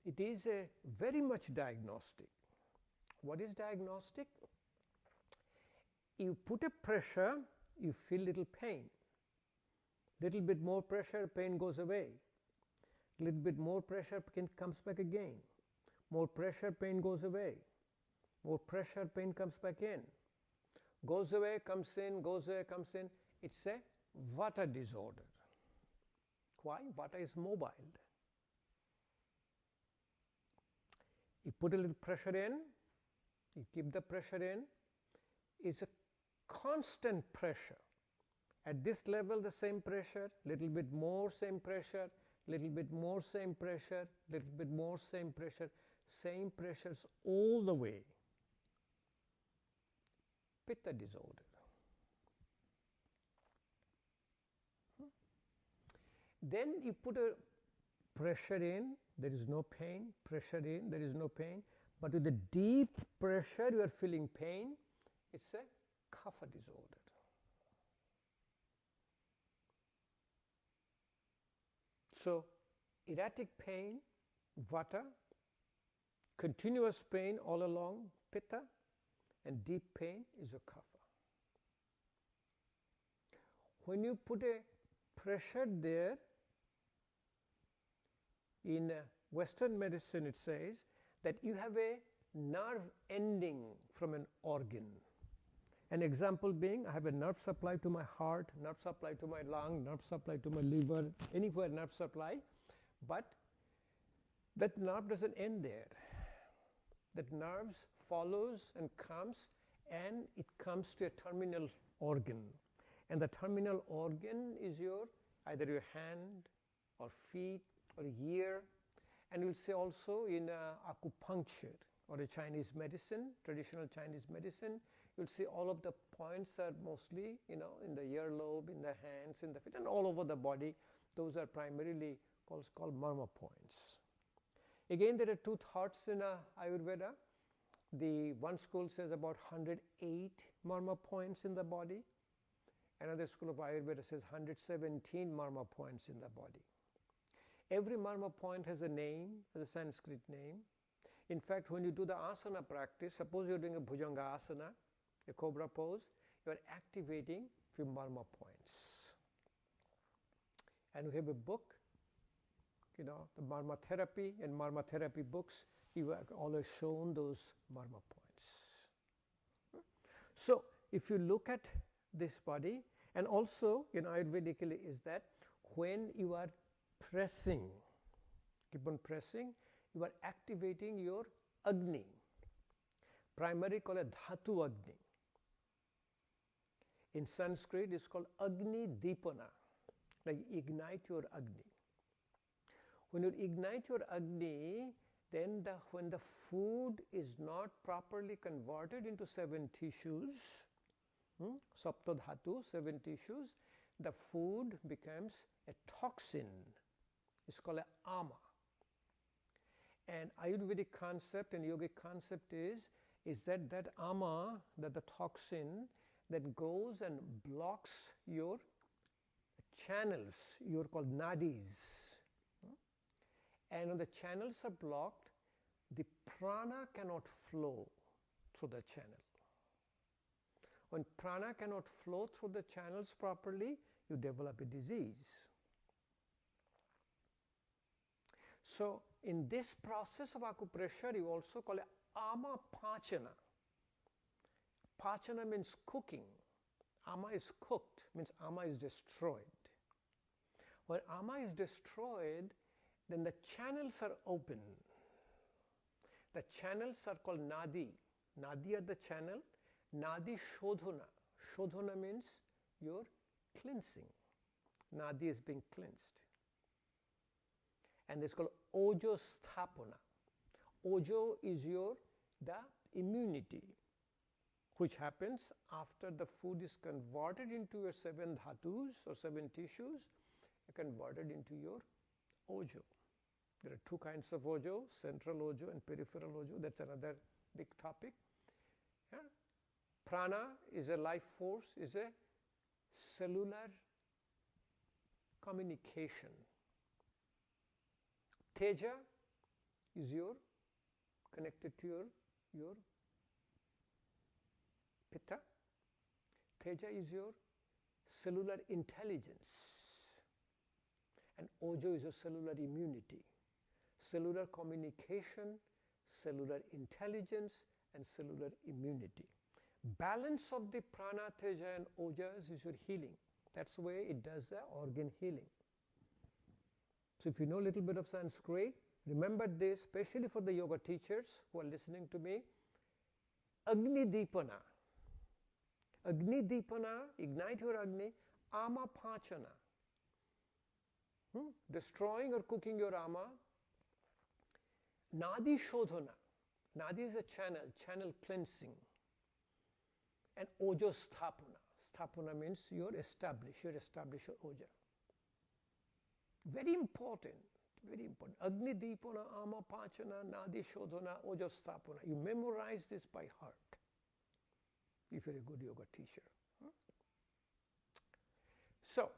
it is a very much diagnostic. What is diagnostic? You put a pressure, you feel little pain. Little bit more pressure, pain goes away. Little bit more pressure, pain comes back again. More pressure, pain goes away. More pressure, pain comes back in. Goes away, comes in, goes away, comes in. It's a Vata disorder. Why? Vata is mobile. You put a little pressure in, you keep the pressure in, it's a constant pressure. At this level, the same pressure, little bit more, same pressure, little bit more, same pressure, little bit more, same pressures all the way. Pitta disorder. Then you put a pressure in, there is no pain, pressure in, there is no pain, but with the deep pressure you are feeling pain, it's a Kapha disorder. So erratic pain, Vata, continuous pain all along, Pitta, and deep pain is a Kapha. When you put a pressure there, in Western medicine it says that you have a nerve ending from an organ. An example being, I have a nerve supply to my heart, nerve supply to my lung, nerve supply to my liver, anywhere nerve supply, but that nerve doesn't end there. That nerve follows and comes, and it comes to a terminal organ. And the terminal organ is either your hand or feet or ear. And we'll say also in acupuncture or a Chinese medicine, traditional Chinese medicine, you'll see all of the points are mostly, in the earlobe, in the hands, in the feet, and all over the body. Those are primarily called Marma points. Again, there are two thoughts in Ayurveda. The one school says about 108 Marma points in the body. Another school of Ayurveda says 117 Marma points in the body. Every Marma point has a name, has a Sanskrit name. In fact, when you do the asana practice, suppose you're doing a Bhujanga asana, a cobra pose, you're activating few Marma points. And we have a book, the Marma Therapy, and Marma Therapy books, you have always shown those Marma points. So, if you look at this body, and also in Ayurvedically is that when you are pressing, keep on pressing, you are activating your Agni, primarily called a Dhatu Agni. In Sanskrit, it's called Agni Dipana, like ignite your Agni. When you ignite your Agni, then when the food is not properly converted into 7 tissues, Sapta Dhatu, 7 tissues, the food becomes a toxin. It's called an ama. And Ayurvedic concept and yogic concept is that ama, that the toxin that goes and blocks your channels, you're called nadis. And when the channels are blocked, the prana cannot flow through the channel. When prana cannot flow through the channels properly, you develop a disease. So, in this process of acupressure, you also call it ama pachana. Pachana means cooking. Ama is cooked, means ama is destroyed. When ama is destroyed, then the channels are open. The channels are called nadi. Nadi are the channel. Nadi shodhana. Shodhana means your cleansing. Nadi is being cleansed. And it's called ojo sthapana. Ojo is the immunity, which happens after the food is converted into your 7 dhatus or 7 tissues, converted into your ojo. There are 2 kinds of ojo, central ojo and peripheral ojo. That's another big topic. Yeah. Prana is a life force, is a cellular communication. Teja is connected to your Pitta. Teja is your cellular intelligence. And ojo is a cellular immunity. Cellular communication, cellular intelligence, and cellular immunity. Balance of the prana, teja, and ojas is your healing. That's the way it does the organ healing. So if you know a little bit of Sanskrit, remember this, especially for the yoga teachers who are listening to me. Agni Dipana. Agni Dipana, ignite your Agni. Ama Pachana. Destroying or cooking your ama. Nadi Shodhana. Nadi is a channel cleansing. And Ojo Sthapana. Sthapana means you establish your oja. Very important, very important. Agni Dipana, Ama Pachana, Nadi Shodhana, Ojo Sthapana. You memorize this by heart if you're a good yoga teacher. So,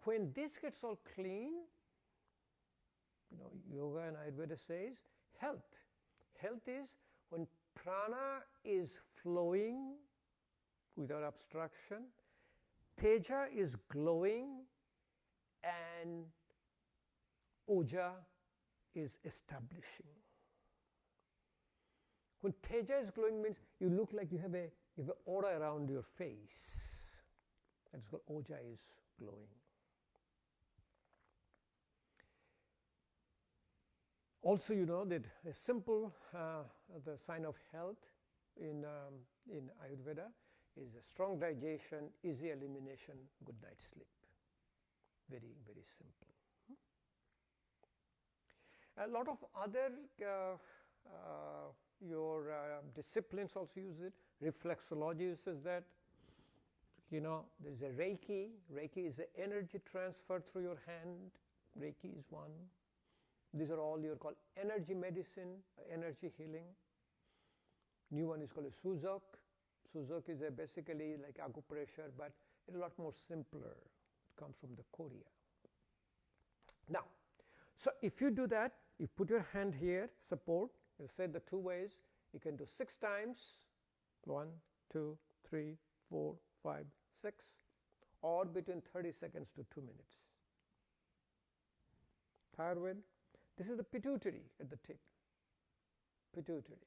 when this gets all clean, yoga and Ayurveda says health. Health is when prana is flowing without obstruction, teja is glowing, and oja is establishing. When Teja is glowing means you look like you have an aura around your face. That's called Oja is glowing. Also, you know that a simple the sign of health in Ayurveda is a strong digestion, easy elimination, good night's sleep. Very, very simple. A lot of other disciplines also use it. Reflexology uses that. You know, there's a Reiki. Reiki is the energy transfer through your hand. Reiki is one. These are all called energy medicine, energy healing. New one is called a Suzok. Suzok is basically like acupressure, but it's a lot more simpler. It comes from the Korea. Now, so if you do that, you put your hand here, support. You said the 2 ways. You can do 6 times. 1, 2, 3, 4, 5, 6, or between 30 seconds to 2 minutes. Thyroid. This is the pituitary at the tip. Pituitary.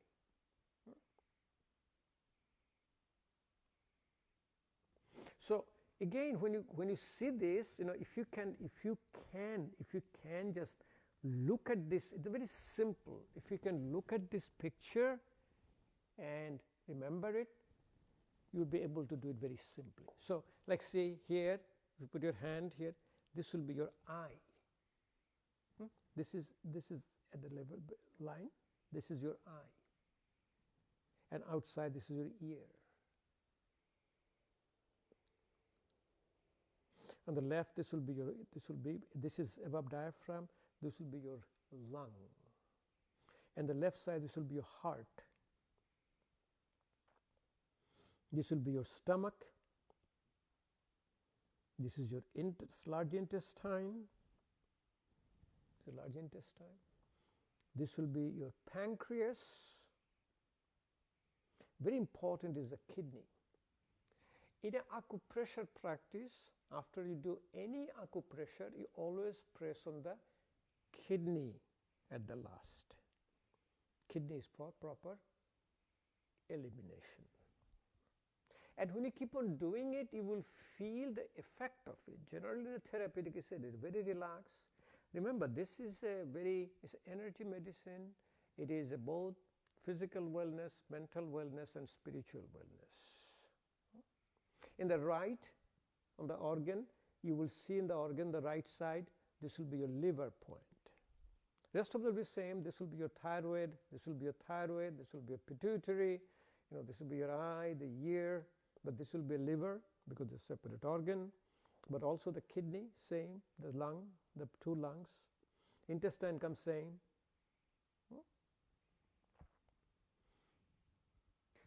So again, when you see this, you know, if you can just look at this, it's very simple. If you can look at this picture and remember it, you'll be able to do it very simply. So, like say here, if you put your hand here, this will be your eye. This is at the level line. This is your eye, and outside this is your ear. On the left, this is above diaphragm. This will be your lung, and the left side, this will be your heart. This will be your stomach. This is your large intestine. The large intestine. This will be your pancreas. Very important is the kidney. In an acupressure practice, after you do any acupressure, you always press on the kidney at the last. Kidney is for proper elimination. And when you keep on doing it, you will feel the effect of it. Generally, the therapeutic is very relaxed. Remember, this is it's energy medicine. It is both physical wellness, mental wellness, and spiritual wellness. In the right, on the organ, you will see in the organ, the right side, this will be your liver point. Rest of them will be same. This will be your thyroid. This will be your thyroid. This will be your pituitary. You know, this will be your eye, the ear. But this will be liver because it's a separate organ. But also the kidney, same. The lung, the 2 lungs. Intestine comes same.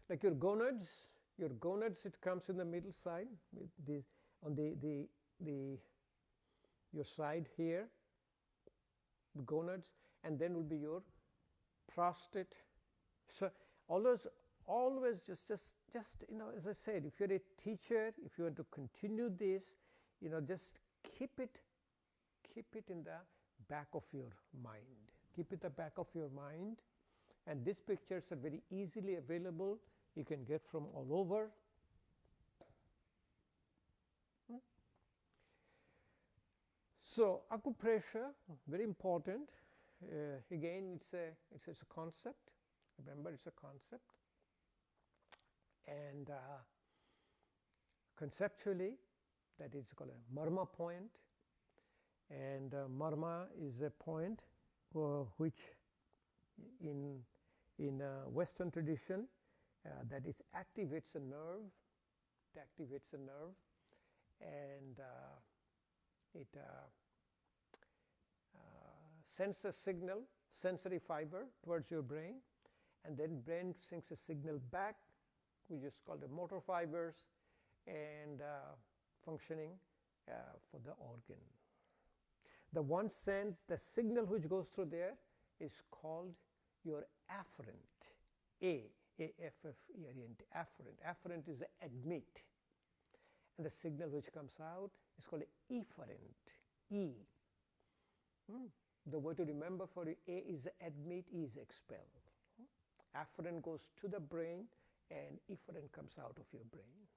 Like your gonads, it comes in the middle side. On your side here, the gonads, and then will be your prostate. So always just you know, as I said, if you're a teacher, if you want to continue this, you know, just keep it in the back of your mind. Keep it in the back of your mind. And these pictures are very easily available. You can get from all over. So acupressure, very important. Again, it's a concept. Remember, it's a concept. And conceptually, that is called a Marma point. And Marma is a point which in Western tradition that it activates a nerve. It activates a nerve, and it sends a signal, sensory fiber towards your brain, and then brain sends a signal back, which is called the motor fibers, and functioning for the organ. The one sense, the signal which goes through there is called your afferent. A-F-F-E-R-E-N-T, afferent. Afferent is the admit. And the signal which comes out is called efferent. E. The way to remember for you, A is the admit, E is expel. Afferent goes to the brain and efferent comes out of your brain.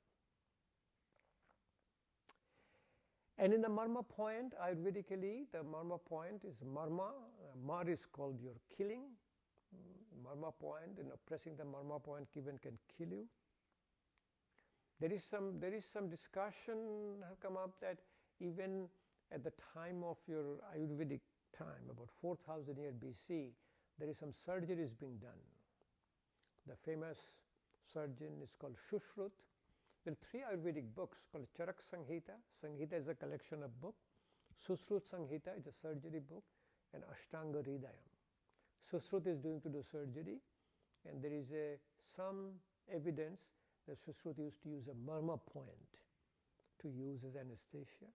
And in the Marma Point, Ayurvedically, the Marma Point is Marma. Mar is called your killing. Marma Point, pressing the Marma Point even can kill you. There is some discussion have come up that even at the time of your Ayurvedic time, about 4,000 years BC, there is some surgeries being done. The famous surgeon is called Shushruta. There are 3 Ayurvedic books called Charak Samhita. Samhita is a collection of books. Sushrut Samhita is a surgery book, and Ashtanga Hridayam. Sushrut is doing to do surgery, and there is some evidence that Sushrut used to use a Marma Point to use as anesthesia,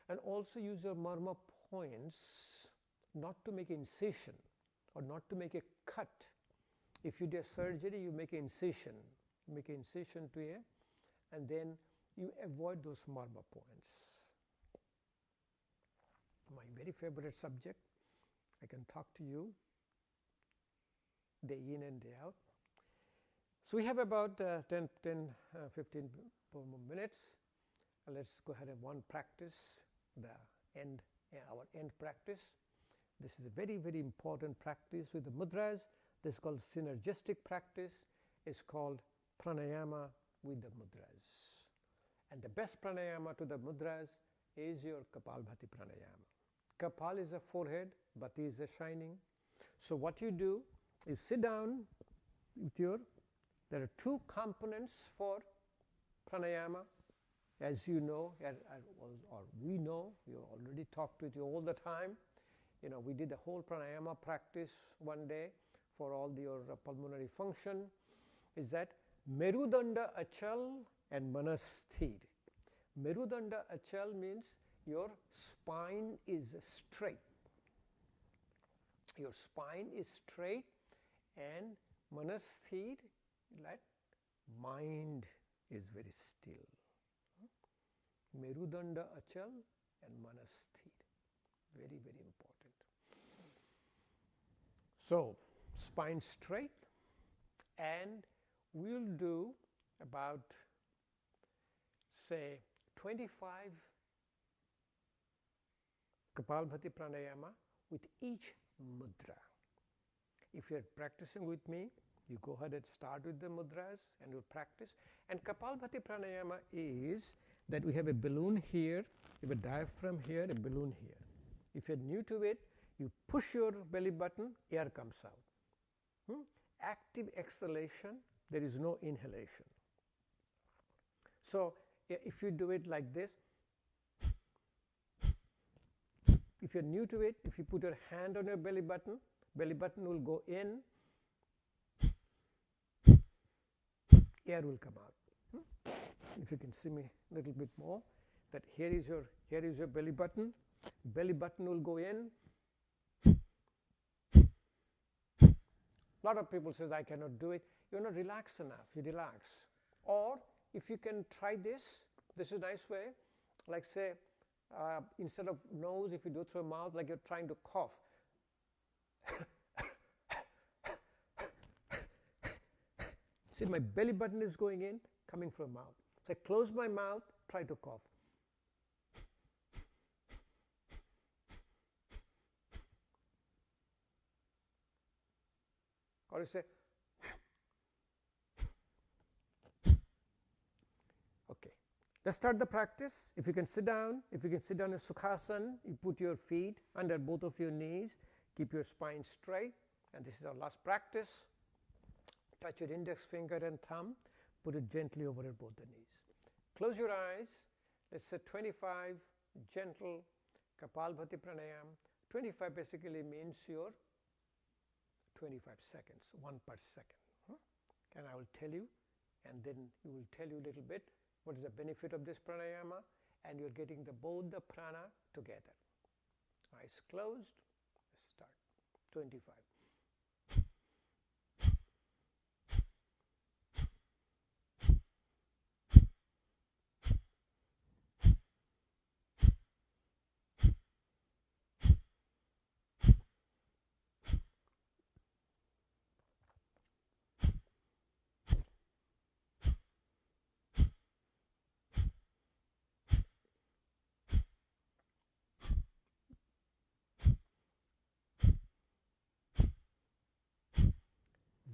and also use your Marma Points not to make incision or not to make a cut. If you do a surgery, you make an incision. You make an incision to a, and then you avoid those Marma Points. My very favorite subject. I can talk to you day in and day out. So we have about 15 more minutes. Let's go ahead and one practice, our end practice. This is a very, very important practice with the mudras. This is called synergistic practice. It's called pranayama with the mudras. And the best pranayama to the mudras is your Kapalabhati Pranayama. Kapal is the forehead, Bhati is the shining. So what you do is sit down with there are 2 components for pranayama. As you know, or we know, we already talked with you all the time. We did the whole pranayama practice one day for all your pulmonary function. Is that Merudanda Achal and Manasthir. Merudanda Achal means your spine is straight. Your spine is straight, and Manasthir, like mind is very still. Merudanda Achal and Manasthir. Very, very important. So, spine straight, and we'll do about, say, 25 Kapalabhati Pranayama with each mudra. If you're practicing with me, you go ahead and start with the mudras and you'll practice. And Kapalabhati Pranayama is that we have a balloon here, we have a diaphragm here, a balloon here. If you're new to it, you push your belly button, air comes out. Active exhalation, there is no inhalation. So if you do it like this, if you're new to it, if you put your hand on your belly button will go in, air will come out. If you can see me a little bit more, that here is your belly button will go in. Lot of people says I cannot do it. You're not relaxed enough. You relax. Or if you can try this is a nice way. Like say, instead of nose, if you do through mouth, like you're trying to cough. See, my belly button is going in, coming from mouth. So I close my mouth, try to cough. Or you say, okay. Let's start the practice. If you can sit down in Sukhasana, you put your feet under both of your knees, keep your spine straight, and this is our last practice. Touch your index finger and thumb, put it gently over both the knees. Close your eyes. Let's say 25 gentle Kapalabhati Pranayama. 25 basically means your 25 seconds, 1 per second. And I will tell you, and then you will tell you a little bit what is the benefit of this pranayama, and you're getting both the prana together. Eyes closed. Let's start. 25.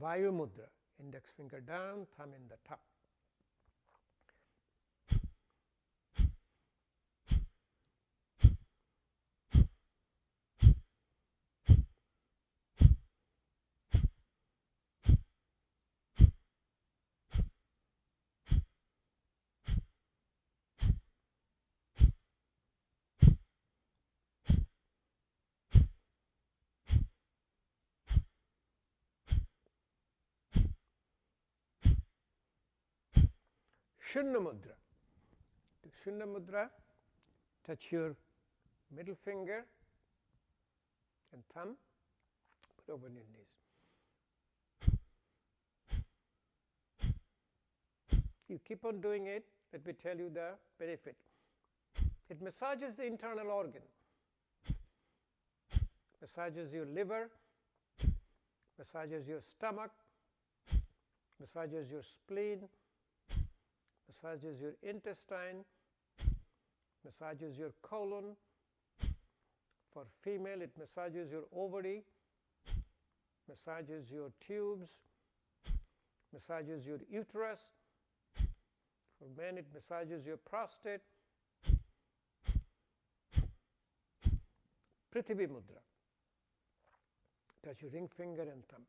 Vaio Mudra, index finger down, thumb in the top. Shankha Mudra. To Shankha Mudra, touch your middle finger and thumb, put over your knees. You keep on doing it, let me tell you the benefit. It massages the internal organ, massages your liver, massages your stomach, massages your spleen, massages your intestine, massages your colon. For female, it massages your ovary, massages your tubes, massages your uterus. For men, it massages your prostate. Prithvi Mudra. Touch your ring finger and thumb.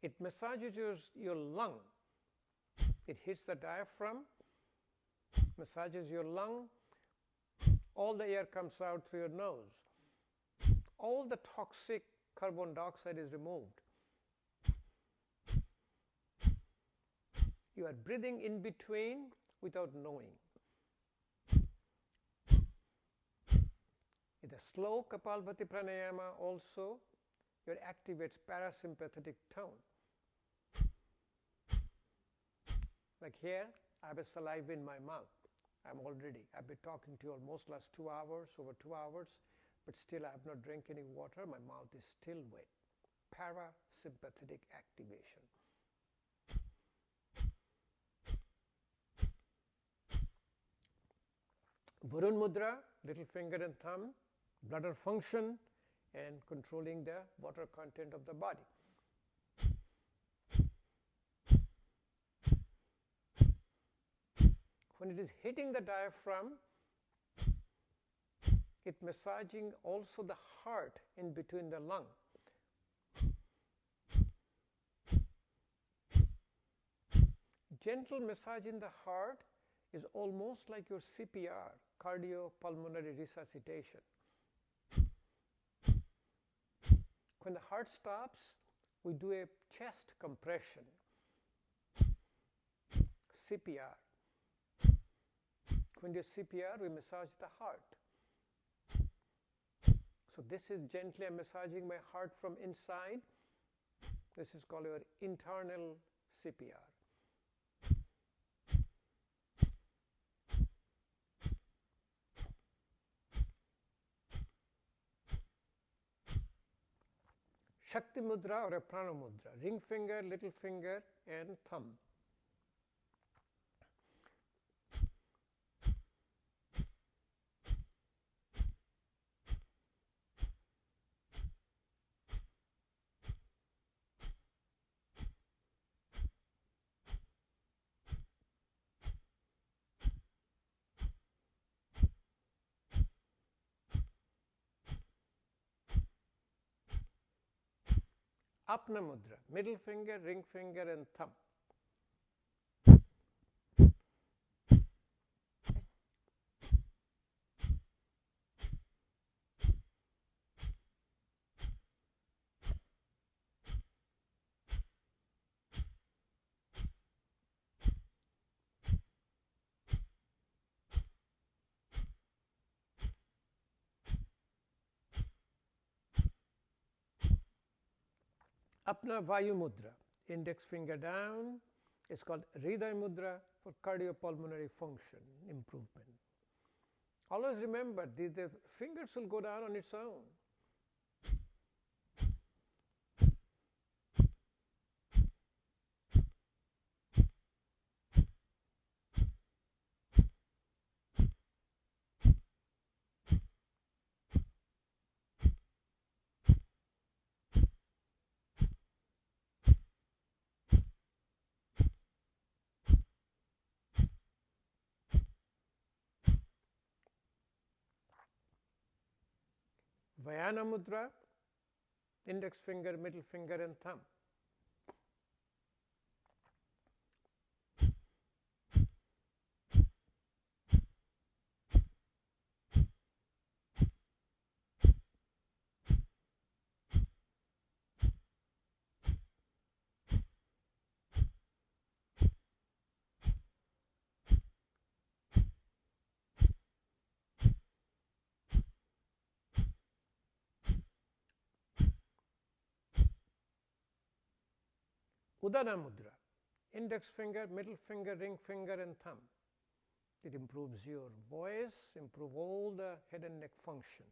It massages your lung. It hits the diaphragm, massages your lung. All the air comes out through your nose. All the toxic carbon dioxide is removed. You are breathing in between without knowing. In the slow Kapalabhati Pranayama also, it activates parasympathetic tone. Like here, I have a saliva in my mouth. I've been talking to you almost last 2 hours, over 2 hours, but still I have not drank any water. My mouth is still wet. Parasympathetic activation. Varun Mudra, little finger and thumb, bladder function and controlling the water content of the body. When it is hitting the diaphragm, it massaging also the heart in between the lung. Gentle massage in the heart is almost like your CPR, cardiopulmonary resuscitation. When the heart stops, we do a chest compression, CPR. When you do CPR, we massage the heart. So this is gently I'm massaging my heart from inside. This is called your internal CPR. Shakti Mudra or a Prana Mudra, ring finger, little finger and thumb. Aplha Mudra, middle finger, ring finger and thumb. Apna Vaio Mudra, index finger down, it's called Hridaya Mudra for cardiopulmonary function improvement. Always remember, the fingers will go down on its own. Vienna Mudra, index finger, middle finger and thumb. Sudan Mudra, index finger, middle finger, ring finger and thumb. It improves your voice, improves all the head and neck function.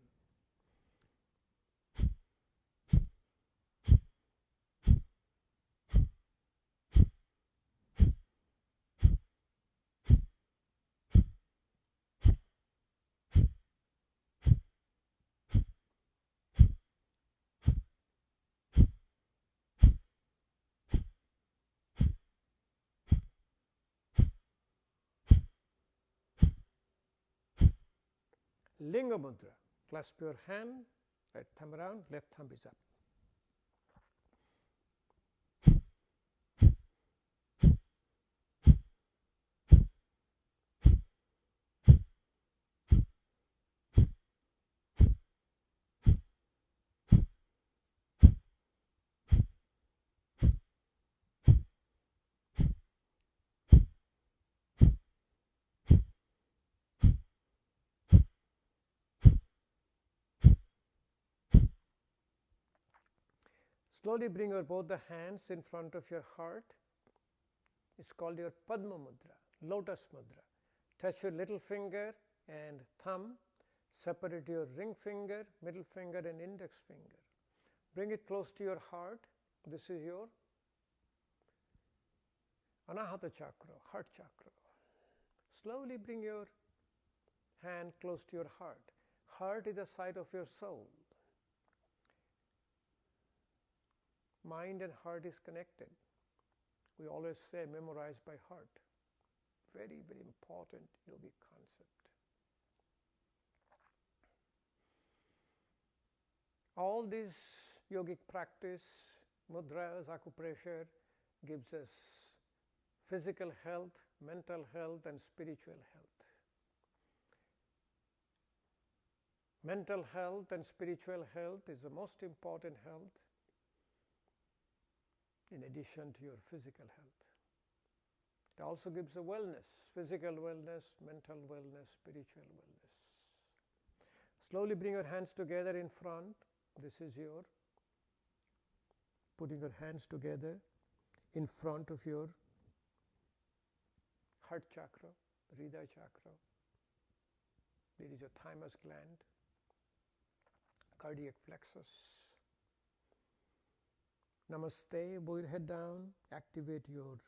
Linga Mudra, clasp your hand, right thumb around, left thumb is up. Slowly bring your both the hands in front of your heart. It's called your Padma Mudra, Lotus Mudra. Touch your little finger and thumb. Separate your ring finger, middle finger and index finger. Bring it close to your heart. This is your Anahata Chakra, heart chakra. Slowly bring your hand close to your heart. Heart is the site of your soul. Mind and heart is connected. We always say memorize by heart. Very, very important yogic concept. All this yogic practice, mudras, acupressure, gives us physical health, mental health and spiritual health. Mental health and spiritual health is the most important health in addition to your physical health. It also gives a wellness, physical wellness, mental wellness, spiritual wellness. Slowly bring your hands together in front. This is your putting your hands together in front of your heart chakra, Hridaya chakra. There is your thymus gland, cardiac plexus. Namaste, bow your head down, activate your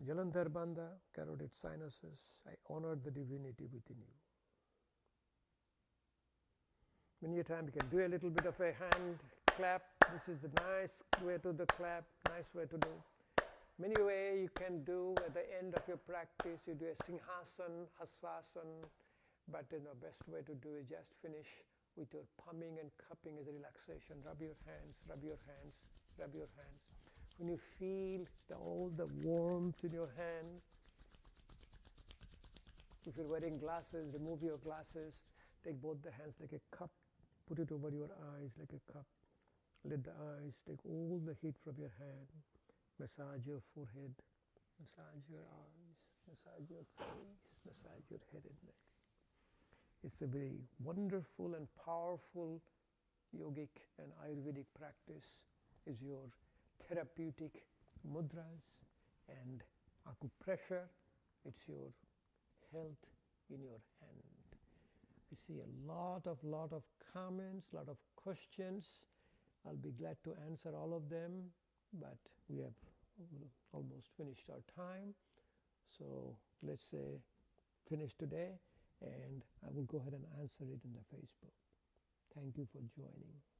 Jalandhar Bandha, carotid sinuses. I honor the divinity within you. Many a time you can do a little bit of a hand clap. This is the nice way to the clap, nice way to do. Many ways you can do at the end of your practice. You do a Singhasan, Hasasana, but best way to do is just finish with your pumming and cupping as a relaxation. Rub your hands, rub your hands, rub your hands. When you feel all the warmth in your hand, if you're wearing glasses, remove your glasses, take both the hands like a cup, put it over your eyes like a cup. Let the eyes take all the heat from your hand. Massage your forehead, massage your eyes, massage your face, massage your head and neck. It's a very wonderful and powerful yogic and Ayurvedic practice. Is your therapeutic mudras and acupressure. It's your health in your hand. I see a lot of comments, lot of questions. I'll be glad to answer all of them, but we have almost finished our time. So let's say finish today, and I will go ahead and answer it in the Facebook. Thank you for joining.